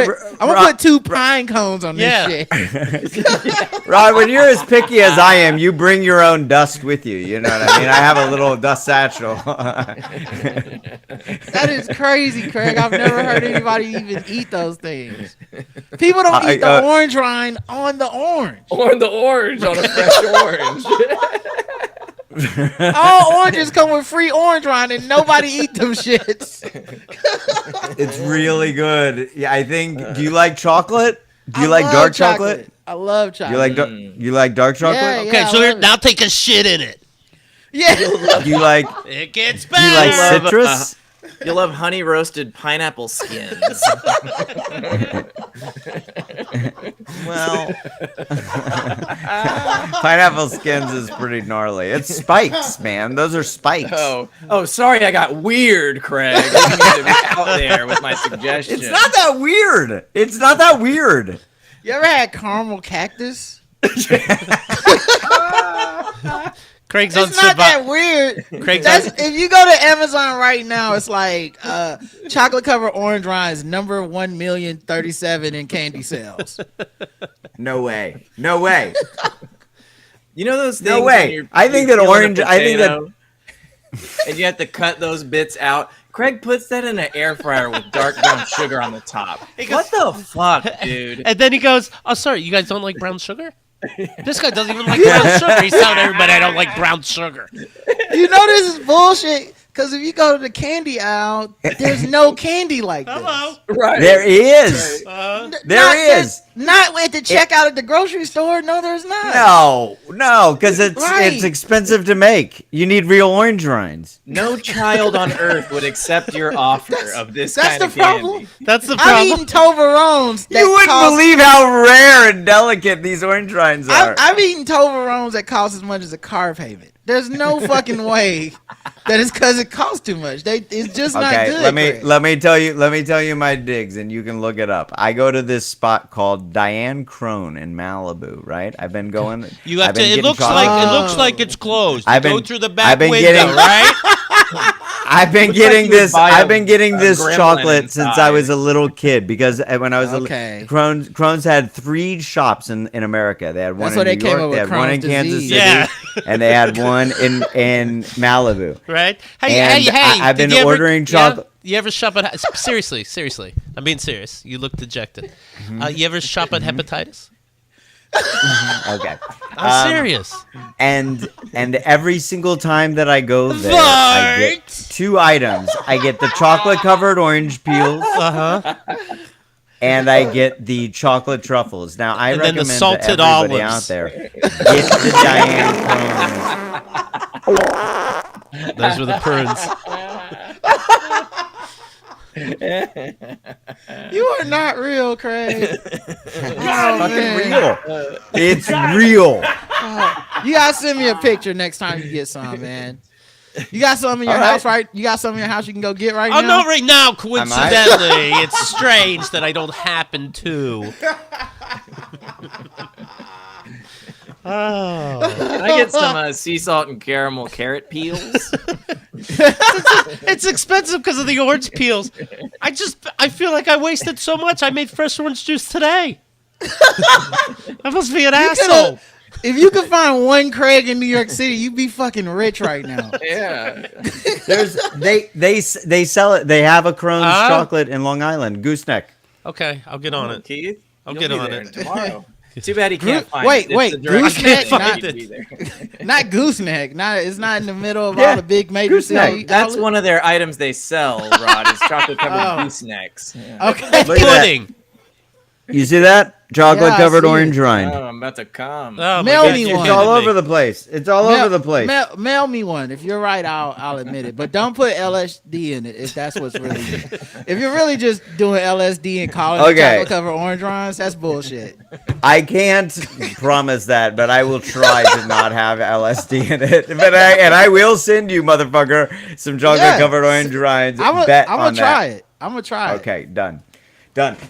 gonna put 2 pine cones on this Yeah. shit. Rod, when you're as picky as I am, you bring your own dust with you. You know what I mean? I have a little dust satchel. That is crazy, Craig. I've never heard anybody even eat those things. People don't eat the orange rind on the orange. Or the orange on a fresh orange. All oranges come with free orange rind, and nobody eat them shits. It's really good. Yeah, I think. Do you like chocolate? Do you I like love dark chocolate? I love chocolate. You like dark chocolate? Yeah, Okay, I so love it. now take a shit in it. Yeah. Do you like It gets do you like better. citrus? You'll love honey roasted pineapple skins. Well, pineapple skins is pretty gnarly. It's spikes, man. Those are spikes. Oh, sorry, I got weird, Craig. I didn't mean to be out there with my suggestion. It's not that weird. It's not that weird. You ever had caramel cactus? Craig's on It's not that weird. Craig's That's, on. if you go to Amazon right now, it's like chocolate covered orange rinds number 1,037 in candy sales. No way. No way. You know those things? No way. I think that orange. I think that. And you have to cut those bits out. Craig puts that in an air fryer with dark brown sugar on the top. What the fuck, dude? And then he goes, "Oh, sorry, you guys don't like brown sugar? This guy doesn't even like brown sugar. He's telling everybody I don't like brown sugar." You know this is bullshit. Because if you go to the candy aisle, there's no candy like this. Hello. Right. There is. There is. Not at the checkout at the grocery store. No, there's not. No, because it's Right. expensive to make. You need real orange rinds. No child on earth would accept your offer of this That's kind the of candy. problem. That's the I'm problem. eating Toblerones. You wouldn't believe how rare and delicate these orange rinds are. I'm eating Toblerones that cost as much as a car payment. There's no fucking way that it's because it costs too much. It's just not Okay, good. let me tell you my digs, and you can look it up. I go to this spot called Diane Crone in Malibu, right? I've been going. You have I've to. been It getting looks chocolate- like it's closed. I've Go been- through the I've back been window, getting- right? I've been Looks getting like you would this. buy I've been getting a this gremlin chocolate since I inside. was a little kid because when I was Okay. Crohn's had 3 shops in America. They had one That's in why they New came York, up they with had one in Crohn's Kansas disease. City, Yeah. and they had one in Malibu. Right? And Hey! I've did been you ever- ordering chocolate. You ever shop at seriously? I'm being serious. You look dejected. You ever shop at hepatitis? Okay. I'm serious. And every single time that I go there, I get 2 items. I get the chocolate covered orange peels, and I get the chocolate truffles. Now I And then recommend the salted to everybody olives. out there get the Diane Crones. Those were the prunes. You are not real, Craig. Fucking real. It's real. You gotta send me a picture next time you get some, man. You got some in your All right. house, right? You got some in your house you can go get right Oh, now? not right now, coincidentally. It's strange that I don't happen to. Oh. Can I get some sea salt and caramel carrot peels? It's expensive because of the orange peels. I feel like I wasted so much. I made fresh orange juice today. I must be an asshole. If you could find one Craig in New York City, you'd be fucking rich right now. Yeah. They sell it. They have a Crohn's Ah. chocolate in Long Island, gooseneck. Okay, I'll get on it. Keith, I'll you'll get be on there it. tomorrow. Too bad he can't find Wait, it. It's wait, the direct gooseneck, thing. not- He'd be there. Not gooseneck. It's not in the middle of Yeah, all the big major gooseneck. cities. That's one of their items they sell, Rod, is chocolate covered Oh. goosenecks. Yeah. Okay. Look at that. Pudding. You see that? Chocolate Yeah, I covered see orange it. rind. Oh, I'm about to come. Oh, my Mail God, me you're one. It's all kidding me. over the place. It's all over the place. Mail me one. If you're right, I'll admit it. But don't put LSD in it if that's what's really. If you're really just doing LSD and calling it Okay. chocolate covered orange rinds, that's bullshit. I can't promise that, but I will try to not have LSD in it. But I will send you, motherfucker, some chocolate covered orange rinds. I'm Bet gonna on try that. it. I'm gonna try it. Okay, done.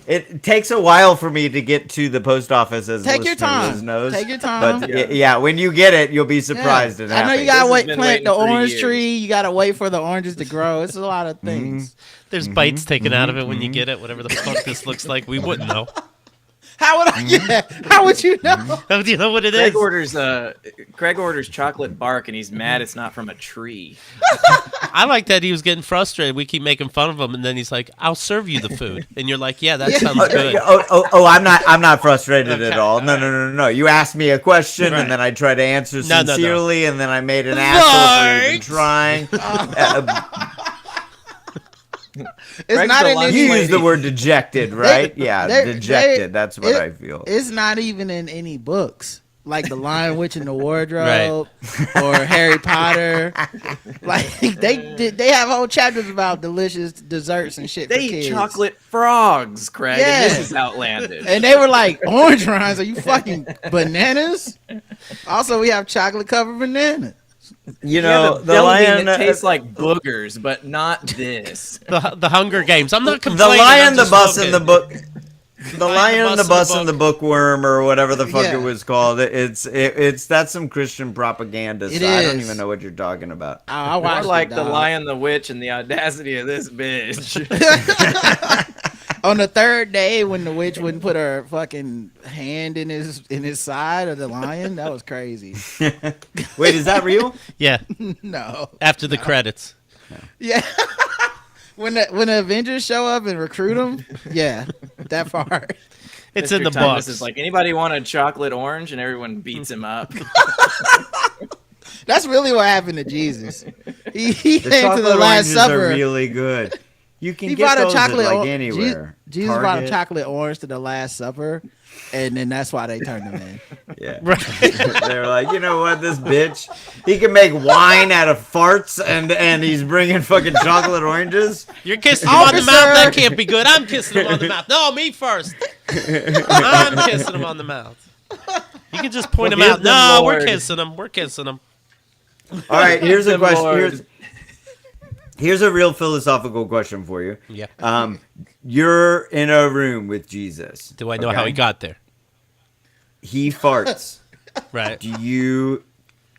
It takes a while for me to get to the post office, as Take your listener time. Liz knows. Take your time. But yeah, when you get it, you'll be surprised and I happy. know you gotta This has been plant waiting the 3 orange years. tree. You gotta wait for the oranges to grow. It's a lot of things. There's bites taken out of it when you get it, whatever the fuck this looks like. We wouldn't know. How would I? Yeah. How would you know? Oh, do you know what it is? Craig orders chocolate bark, and he's mad it's not from a tree. I like that he was getting frustrated. We keep making fun of him, and then he's like, "I'll serve you the food," and you're like, "Yeah, that sounds good." I'm not frustrated at all. No. You asked me a question, Right. and then I tried to answer No. sincerely, and then I made an asshole for even trying. It's Greg's not the in lunch You any. use the word dejected, right? Yeah, they- dejected. That's what I feel. It's not even in any books. Like the Lion Witch in the Wardrobe or Harry Potter. Like they have whole chapters about delicious desserts and shit. They for eat kids. chocolate frogs, Craig. Yeah. And this is outlandish. And they were like, orange rinds? Are you fucking bananas? Also, we have chocolate covered banana. You Yeah, know, the jelly bean lion. that tastes like boogers, but not this. The Hunger Games. I'm not The complaining. lion, I'm the just bus, looking. and the book. The Lion and the Bus and the Bookworm, or whatever the fuck Yeah. it was called. It's that's some Christian propaganda. It So I don't is. even know what you're talking about. I More watched like it, the dog. Lion, the Witch, and the audacity of this bitch. On the third day, when the witch wouldn't put her fucking hand in his side of the lion, that was crazy. Wait, is that real? Yeah, No, after the credits. yeah. When the Avengers show up and recruit him, yeah, that part. It's Mr. in the Thomas books. is like, anybody want a chocolate orange? And everyone beats him up. That's really what happened to Jesus. He The came to chocolate the Last oranges Supper. are really good. You can He get brought a those chocolate at, like or- anywhere. Jesus brought a Target. chocolate orange to the Last Supper, and then that's why they turned him in. Yeah. Right. They were like, you know what, this bitch, he can make wine out of farts, and he's bringing fucking chocolate oranges. You're kissing him on the Officer! mouth. That can't be good. I'm kissing him on the mouth. No, me first. I'm kissing him on the mouth. You can just point him Forgive out. them, No, we're Lord. kissing him. We're kissing him. All right, here's a Good question. Lord. Here's a real philosophical question for you. Yeah. You're in a room with Jesus. Do I know how he got there? He farts. Right. Do you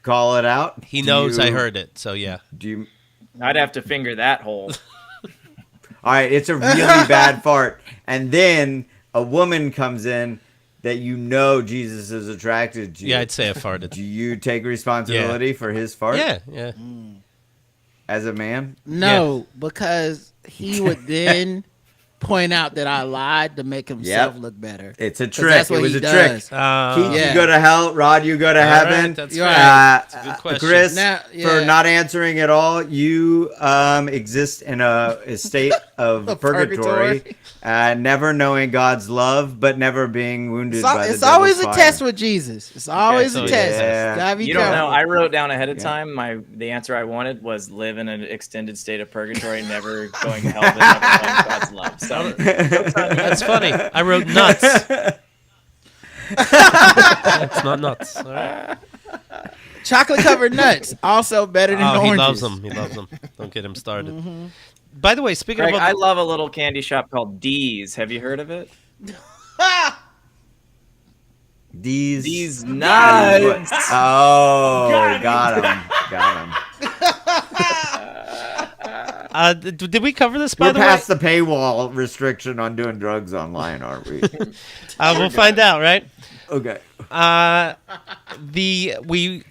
call it out? He Do knows I you- heard it. So yeah. Do you? I'd have to finger that hole. All right, it's a really bad fart, and then a woman comes in that you know Jesus is attracted to. Yeah, I'd say I farted. Do you take responsibility for his fart? Yeah, yeah. As a man? No, because he would then point out that I lied to make himself Yep. look better. It's a 'Cause trick. that's what It was he a does. trick. Keith, Yeah. you go to hell. Rod, you go to heaven. Right, that's You're right. right. a good question. Chris, Now- for yeah. not answering at all, you exist in a state of Of purgatory, purgatory. never knowing God's love, but never being wounded by the It's always a devil's fire. test with Jesus. It's always so a test. yeah. Gotta be You don't know. careful. I wrote down ahead of Yeah. time. The answer I wanted was live in an extended state of purgatory, never going to hell, but never knowing God's love. So That's funny. I wrote nuts. It's not nuts. All right. Chocolate covered nuts, also better than Oh, oranges. he loves them. He loves them. Don't get him started. By the way, speaking Greg, of, I love a little candy shop called D's. Have you heard of it? These nuts. Oh, got him. Got him. did we cover this? By We're the way, past the paywall restriction on doing drugs online, aren't we? we'll find out, right? Okay. I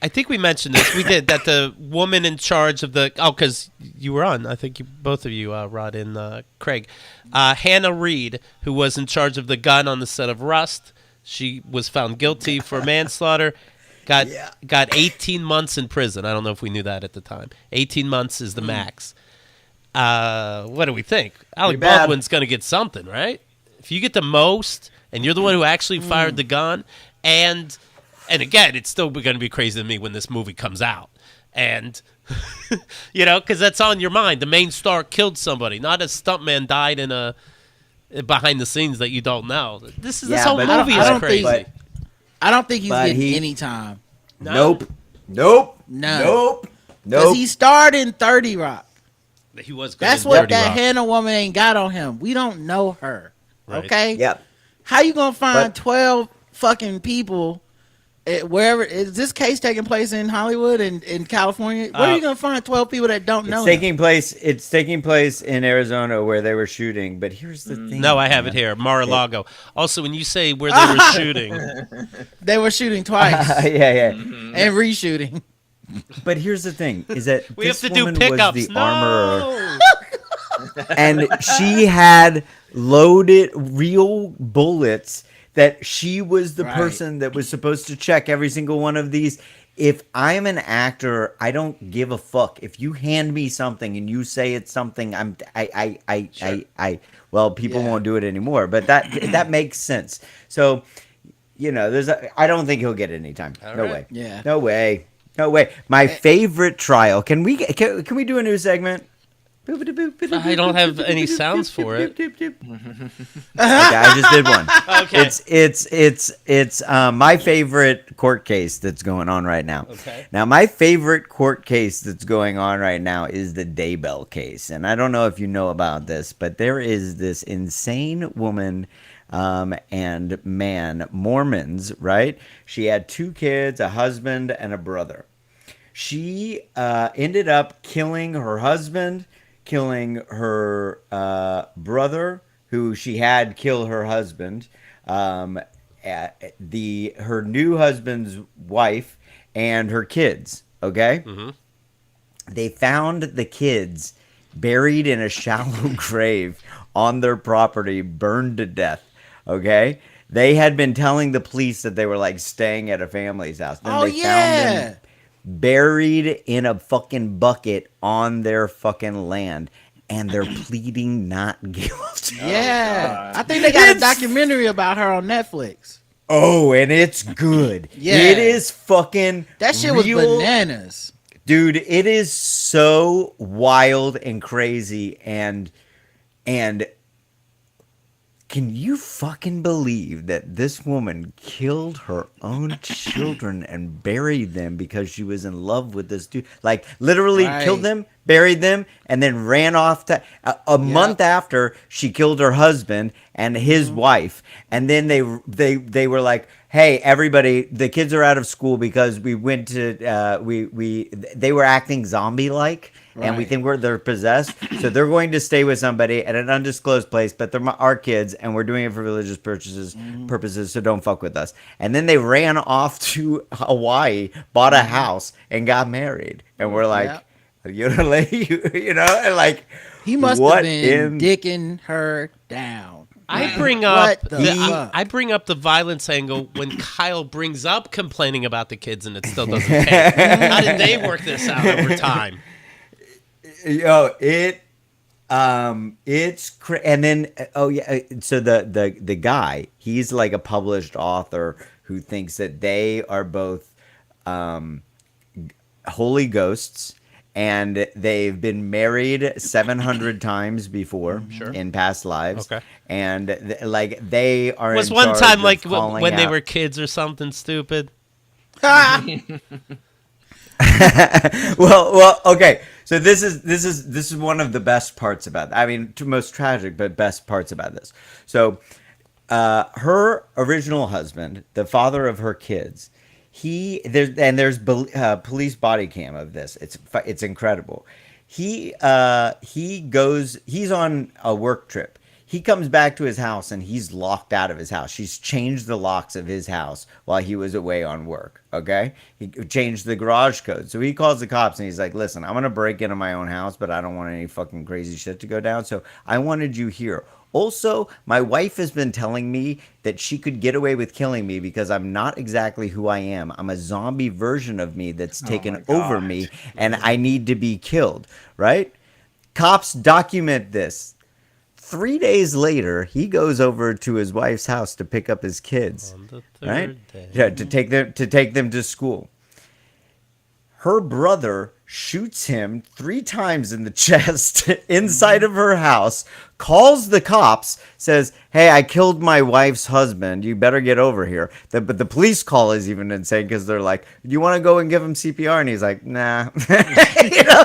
think we mentioned this. We did that. The woman in charge of the because you were on. I think both of you, Rod and Craig, Hannah Reed, who was in charge of the gun on the set of Rust. She was found guilty for manslaughter. Got 18 months in prison. I don't know if we knew that at the time. 18 months is the max. What do we think? Alec bad. Baldwin's going to get something, right? If you get the most, and you're the one who actually fired the gun, and again, it's still going to be crazy to me when this movie comes out, and because that's on your mind. The main star killed somebody, not a stuntman died in a behind the scenes that you don't know. This whole but movie I is don't crazy. think- I don't think he's But getting he- any time. Nope. None. Nope. Because he starred in 30 Rock. He was. Good That's in what Dirty that Rock. Hannah woman ain't got on him. We don't know her. Right. Okay? Yep. How you gonna find But- 12 fucking people wherever is this case taking place in Hollywood and in California? Where are you gonna find 12 people that don't know? It's taking place in Arizona where they were shooting, but here's the thing. No, I have it here. Mar-a-Lago. Also, when you say where they were shooting, him? They were shooting twice yeah. and reshooting. But here's the thing: is that we have this to do woman pickups. was the No. armorer, and she had loaded real bullets. That she was the Right. person that was supposed to check every single one of these. If I'm an actor, I don't give a fuck. If you hand me something and you say it's something, well, people Yeah. won't do it anymore. But that makes sense. So, I don't think he'll get any time. No right. way. Yeah. No way. No way. My favorite trial. Can we do a new segment? I don't have any sounds for it. Okay, I just did one. Okay. It's my favorite court case that's going on right now. Okay. Now, my favorite court case that's going on right now is the Daybell case, and I don't know if you know about this, but there is this insane woman and man, Mormons, right? She had 2 kids, a husband, and a brother. She ended up killing her husband, killing her brother, who she had kill her husband, her new husband's wife, and her kids. Okay, they found the kids buried in a shallow grave on their property, burned to death. Okay, they had been telling the police that they were like staying at a family's house. Then they found them buried in a fucking bucket on their fucking land, and they're pleading not guilty. Yeah, I think they got a documentary about her on Netflix. Oh, and it's good. Yeah, it is fucking that shit real. was bananas, dude. It is so wild and crazy, and can you fucking believe that this woman killed her own children and buried them because she was in love with this dude? Like, literally killed them, buried them, and then ran off to a month after she killed her husband and his wife. And then they were like, hey, everybody, the kids are out of school because we went to they were acting zombie-like. And we think they're possessed, so they're going to stay with somebody at an undisclosed place, but they're our kids, and we're doing it for religious purposes, so don't fuck with us. And then they ran off to Hawaii, bought a house, and got married. And we're like, you know, and like, he must have been dicking her down. I bring up the violence angle when Kyle brings up complaining about the kids and it still doesn't pay. How did they work this out over time? Yo, it's and then so the guy, he's like a published author who thinks that they are both holy ghosts, and they've been married 700 times before in past lives. Okay, and like they are. Was one time like when they were kids or something stupid? well, okay. So this is one of the best parts about that. I mean, most tragic, but best parts about this. So, her original husband, the father of her kids, there's police body cam of this. It's incredible. He's on a work trip. He comes back to his house and he's locked out of his house. She's changed the locks of his house while he was away on work. Okay. He changed the garage code. So he calls the cops and he's like, listen, I'm going to break into my own house, but I don't want any fucking crazy shit to go down. So I wanted you here. Also, my wife has been telling me that she could get away with killing me because I'm not exactly who I am. I'm a zombie version of me that's taken over me, and I need to be killed. Right? Cops document this. 3 days later, he goes over to his wife's house to pick up his kids, right? Yeah, to take them to school. Her brother shoots him 3 times in the chest inside of her house, calls the cops, says, hey, I killed my wife's husband. You better get over here. But the police call is even insane because they're like, do you want to go and give him CPR? And he's like, nah. You know?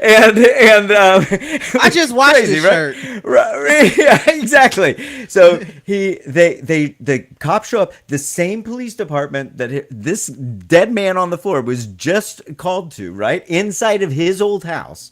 and I just watched this shirt. Right? Yeah, exactly. So the cops show up. The same police department that this dead man on the floor was just called to, right? Inside of his old house.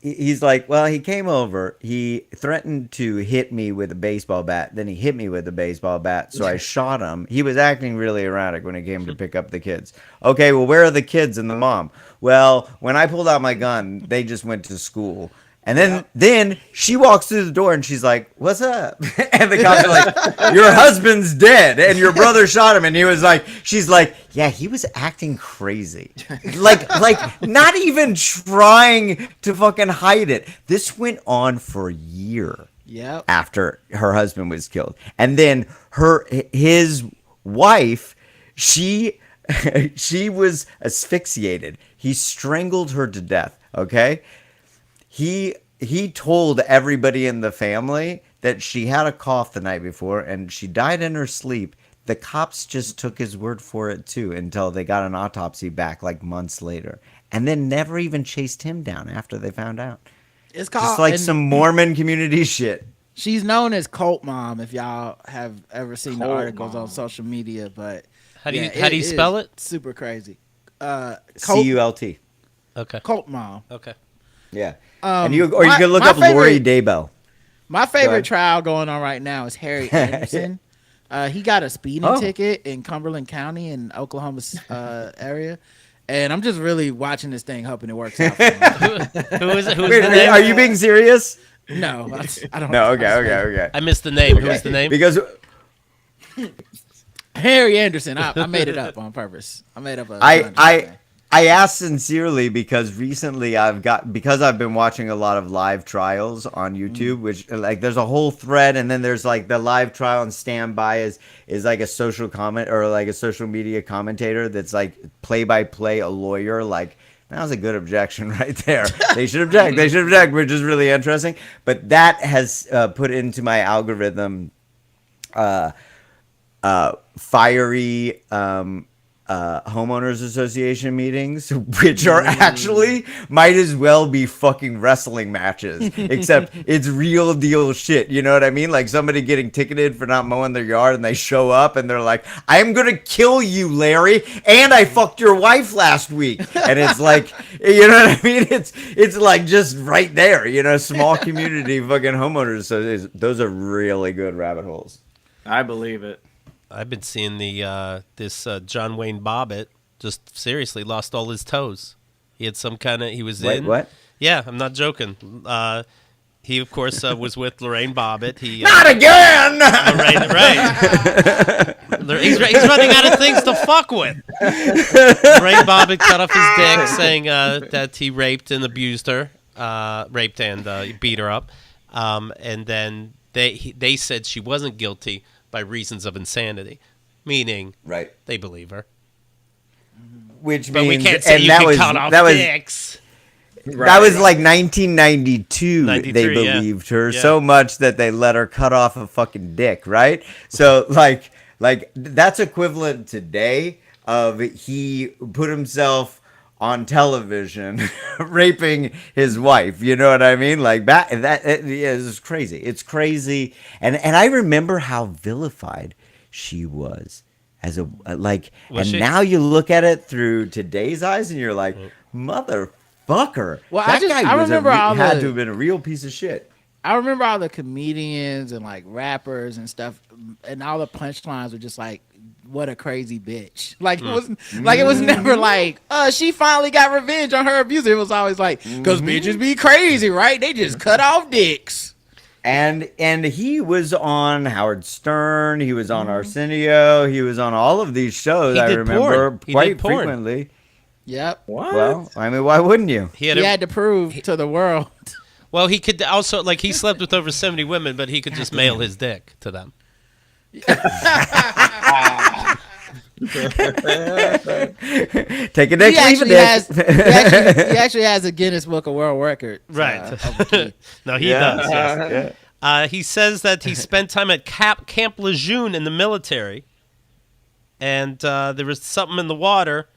He's like, well, he came over. He threatened to hit me with a baseball bat. Then he hit me with a baseball bat. So I shot him. He was acting really erratic when he came to pick up the kids. Okay, well, where are the kids and the mom? Well, when I pulled out my gun, they just went to school. And then she walks through the door and she's like, what's up? And the cops are like, your husband's dead and your brother shot him. And she's like, yeah, he was acting crazy. Like not even trying to fucking hide it. This went on for a year after her husband was killed. And then his wife, she was asphyxiated. He strangled her to death. Okay. He told everybody in the family that she had a cough the night before and she died in her sleep. The cops just took his word for it too until they got an autopsy back like months later, and then never even chased him down after they found out. It's called Just like and some Mormon community shit. She's known as Cult Mom. If y'all She's known as Cult Mom. If y'all have ever seen the Cult articles Mom. on social media, but How do you spell it? Super crazy. CULT. Okay. Cult Mom. Okay. Yeah. Um, You my- can look my up Lori favorite- Daybell. My Go favorite ahead. trial going on right now is Harry Anderson. He got a speeding Oh. ticket in Cumberland County in Oklahoma area. And I'm just really watching this thing, hoping it works out for him. Who is it? Who's Wait, the name? are you being serious? No, I don't. No. Okay. I missed the name. Who's the name? Because Harry Anderson. I made it up on purpose. I made up a. I asked sincerely because recently I've been watching a lot of live trials on YouTube, which like there's a whole thread, and then there's like the live trial and standby is like a social comment or like a social media commentator that's like play by play a lawyer. Like that was a good objection right there. They should object. They should object, which is really interesting. But that has put into my algorithm fiery homeowners association meetings, which are actually might as well be fucking wrestling matches, except it's real deal shit. You know what I mean? Like somebody getting ticketed for not mowing their yard, and they show up and they're like, "I'm gonna kill you, Larry, and I fucked your wife last week," and it's like, you know what I mean? It's like just right there, you know, small community fucking homeowners. So those are really good rabbit holes. I believe it. I've been seeing this John Wayne Bobbitt just seriously lost all his toes. He had some kind of Wait, what? Yeah, I'm not joking. He of course was with Lorraine Bobbitt. He Not again. right. He's running out of things to fuck with. Lorraine Bobbitt cut off his dick, saying that he raped and abused her, raped and beat her up, and then they said she wasn't guilty by reasons of insanity, meaning they believe her. Which but means, we can't say and you that can was cut off that was dicks. that was like 1992. They 93, yeah. believed her Yeah. so much that they let her cut off a fucking dick, right? So like that's equivalent today of he put himself on television raping his wife, you know what I mean? Like it's crazy. It's crazy. And I remember how vilified she was as a like Was and she? now you look at it through today's eyes and you're like, motherfucker. Well, that guy I remember all had the- to have been a real piece of shit. I remember all the comedians and like rappers and stuff, and all the punchlines were just like, "What a crazy bitch!" Like it was never like, she finally got revenge on her abuser. It was always like, "Cause bitches be crazy, right? They just cut off dicks." And he was on Howard Stern. He was on Arsenio. He was on all of these shows. He I did remember porn. He quite did porn. frequently. Yep. What? Well, I mean, why wouldn't you? He He had to prove to the world. Well, he could also like he slept with over 70 women, but he could just mail his dick to them. Take a dick, leave a dick. He actually has a Guinness Book of World Records. Right. of the key. No, he does. Yes. He says that he spent time at Camp Lejeune in the military, and there was something in the water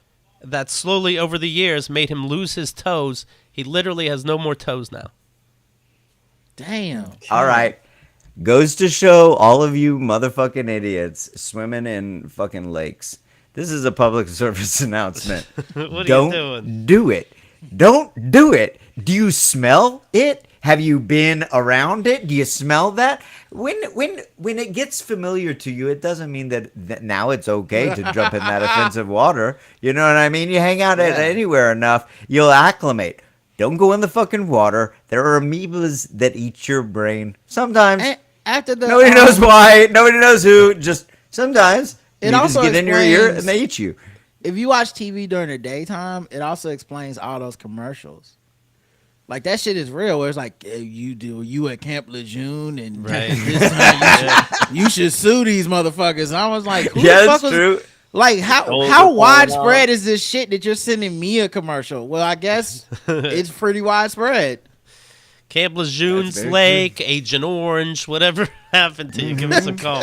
that slowly over the years made him lose his toes. He literally has no more toes now. Damn. All right. Goes to show all of you motherfucking idiots swimming in fucking lakes. This is a public service announcement. What Don't are you doing? do it. Don't do it. Do you smell it? Have you been around it? Do you smell that? When it gets familiar to you, it doesn't mean that now it's okay to jump in that offensive water. You know what I mean? You hang out at anywhere enough, you'll acclimate. Don't go in the fucking water. There are amoebas that eat your brain. Sometimes. After the Nobody knows why. Nobody knows who. Just sometimes. It You also just get in your ear explains- and they eat you. If you watch TV during the daytime, it also explains all those commercials. Like that shit is real. Where it's like, hey, you at Camp Lejeune and Right. this time you should sue these motherfuckers. And I was like, who Yeah, the fuck it's was, true. like Hold how the widespread phone is this shit that you're sending me a commercial? Well, I guess it's pretty widespread. Camp Lejeune's very Lake, Agent Orange, whatever happened to you, give us a call.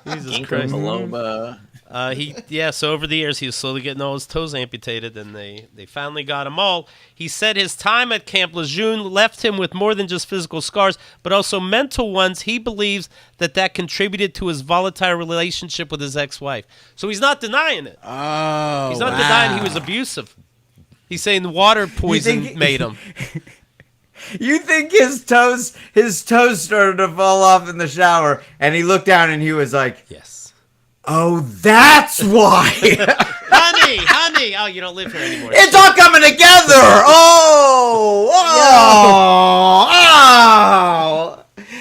Jesus Ginkgo Christ. biloba. So over the years, he was slowly getting all his toes amputated, and they finally got him all. He said his time at Camp Lejeune left him with more than just physical scars, but also mental ones. He believes that contributed to his volatile relationship with his ex-wife. So he's not denying it. Oh, he's not denying he was abusive. He's saying the water poison made him. You think his toes started to fall off in the shower, and he looked down and he was like, Yes. "Oh, that's why." honey. Oh, you don't live here anymore. It's all coming together. Oh.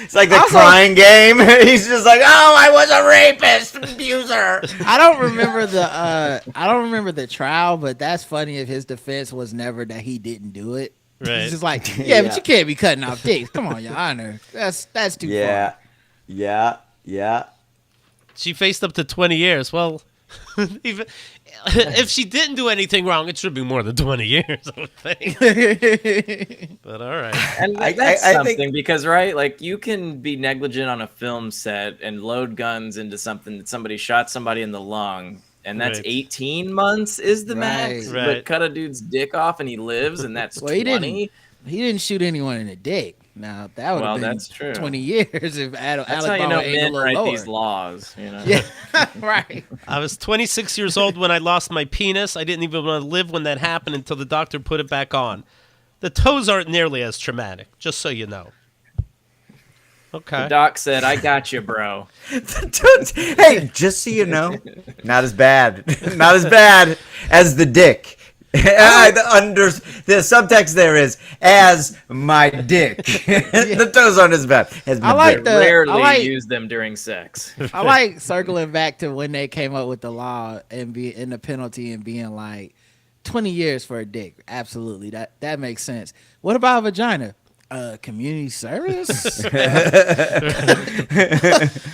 It's like the crying game. He's just like, "Oh, I was a rapist, abuser." I don't remember the trial, but that's funny if his defense was never that he didn't do it. Right. He's just like, but you can't be cutting off dicks. Come on, Your Honor. That's too far. Yeah. She faced up to 20 years. Well, even if she didn't do anything wrong, it should be more than 20 years, I would think. But all right. And that's something because, right, like you can be negligent on a film set and load guns into something that somebody shot somebody in the lung. And that's 18 months is the max. Right. But cut a dude's dick off and he lives, and that's 20. He didn't shoot anyone in the dick. Now that would have been that's true. 20 years if That's Alec how you know Baldwin ain't men a write little these lower. laws. You know? Yeah, right. I was 26 years old when I lost my penis. I didn't even want to live when that happened until the doctor put it back on. The toes aren't nearly as traumatic, just so you know. Okay. The doc said, "I got you, bro." Hey, just so you know, not as bad. Not as bad as the dick. The subtext there is as my dick. The toes aren't as bad as my dick. Rarely use them during sex. I like circling back to when they came up with the law and the penalty and being like 20 years for a dick. Absolutely, that makes sense. What about a vagina? Community service?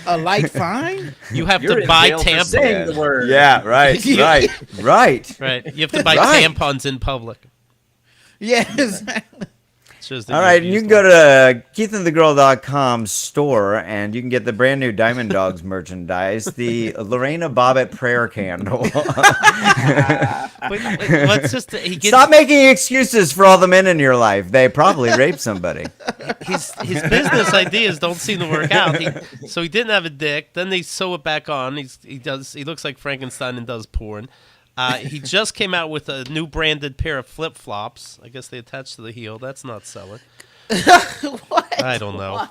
A light fine? You have You're to in buy jail for saying the tampons. word. Yeah, right. Right. You have to buy Right. tampons in public. Yes. Shows that All you right, and you abused can go them. to keithandthegirl.com store, and you can get the brand new Diamond Dogs merchandise, the Lorena Bobbitt prayer candle. Wait, let's just he gets Stop making excuses for all the men in your life. They probably raped somebody. his business ideas don't seem to work out. So he didn't have a dick. Then they sew it back on. He looks like Frankenstein and does porn. He just came out with a new branded pair of flip flops. I guess they attach to the heel. That's not selling. What? I don't know.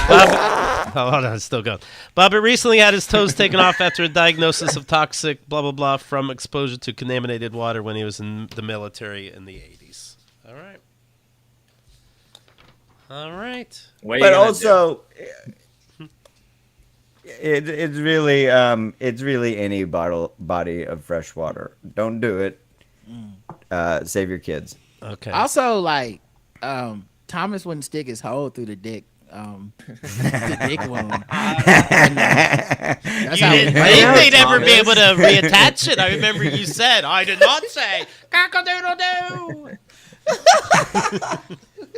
Bob, hold on, it's still going. Bobbitt recently had his toes taken off after a diagnosis of toxic blah blah blah from exposure to contaminated water when he was in the military in the 80s. All right. But also, it's really any body of fresh water. Don't do it. Save your kids. Okay. Also, like, Thomas wouldn't stick his hole through the dick. The dick wound. You didn't think they'd ever be able to reattach it. I remember you said, "I did not say cock-a-doodle-doo."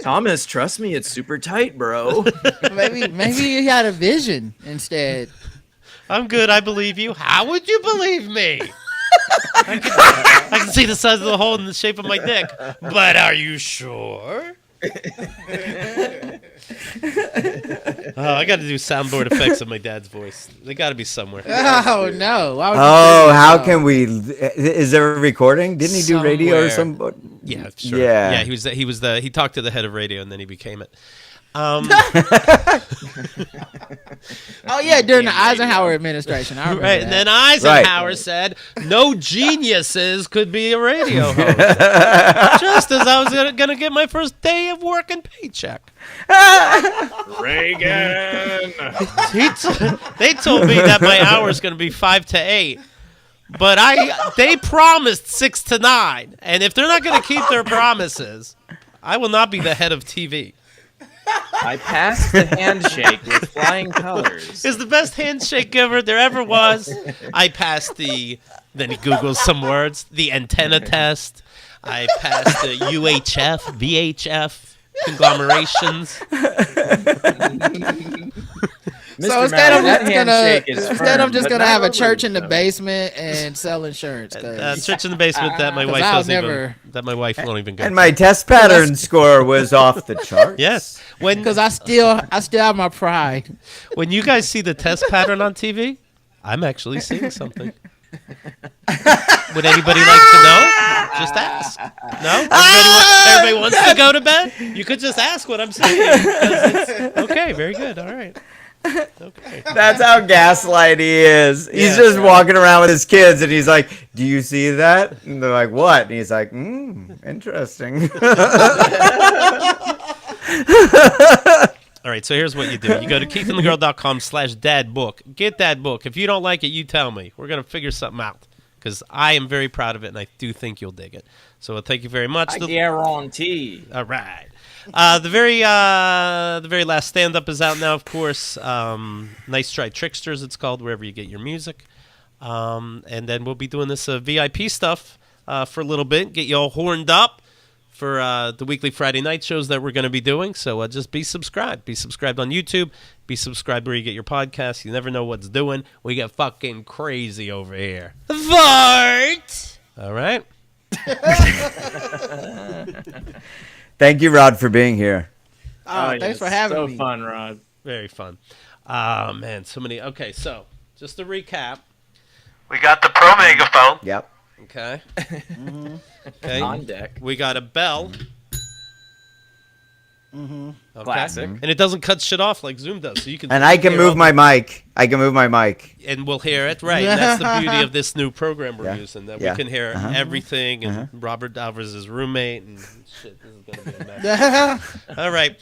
Thomas, trust me, it's super tight, bro. Maybe he had a vision instead. I'm good. I believe you. How would you believe me? I can see the size of the hole in the shape of my dick. But are you sure? I got to do soundboard effects of my dad's voice. They got to be somewhere. Oh no! Why would you Oh, do how that? can we? Is there a recording? Didn't he do radio or Somewhere. something? Yeah, sure. Yeah. He talked to the head of radio and then he became it. Oh yeah, during the Eisenhower administration. I remember Right, that. and then Eisenhower said no geniuses could be a radio host. Just as I was gonna get my first day of work and paycheck. Reagan. They told me that my hour is gonna be 5 to 8. But they promised 6 to 9. And if they're not gonna keep their promises, I will not be the head of TV. I passed the handshake with flying colors. It's the best handshake there ever was. I passed then he Googles some words, the antenna test. I passed the UHF, VHF conglomerations. So instead, I'm Mallory, just that handshake is I'm just firm, gonna but have a not church in the overly basement and sell insurance. Church in the basement that my wife I'll doesn't never- even. That my wife won't even go. And my to. test pattern score was off the charts. Yes. Because I still have my pride. When you guys see the test pattern on TV, I'm actually seeing something. Would anybody like to know? Just ask. No? Everybody wants to go to bed? You could just ask what I'm saying. Okay, very good. All right. Okay. That's how gaslight he is. He's just walking around with his kids, and he's like, "Do you see that?" And they're like, "What?" And he's like, interesting." All right, so here's what you do. You go to keithandthegirl.com/dadbook. Get that book. If you don't like it, you tell me. We're going to figure something out because I am very proud of it, and I do think you'll dig it. So thank you very much. I guarantee. All right. The very last stand-up is out now, of course. Nice Try Tricksters, it's called, wherever you get your music. And then we'll be doing this VIP stuff for a little bit, get you all horned up for the weekly Friday night shows that we're going to be doing. So just be subscribed. Be subscribed on YouTube. Be subscribed where you get your podcasts. You never know what's doing. We get fucking crazy over here. Fart! All right. Thank you, Rod, for being here. Thanks for having me. So fun, Rod. Very fun. Man, so many. Okay, so just to recap. We got the Pro Megaphone. Yep. Okay. Okay. On deck. We got a bell. Okay. Classic. And it doesn't cut shit off like Zoom does, so you can. And I can move my mic. And we'll hear it, right? That's the beauty of this new program we're using, that we can hear everything. And Robert Alvarez's roommate and shit. This is gonna be a mess. All right,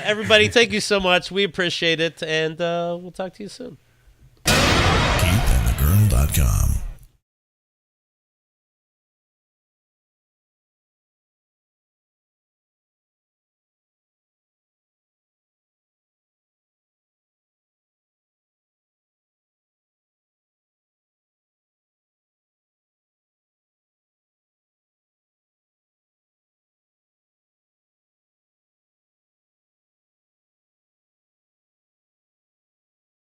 everybody, thank you so much. We appreciate it, and we'll talk to you soon. KeithAndTheGirl.com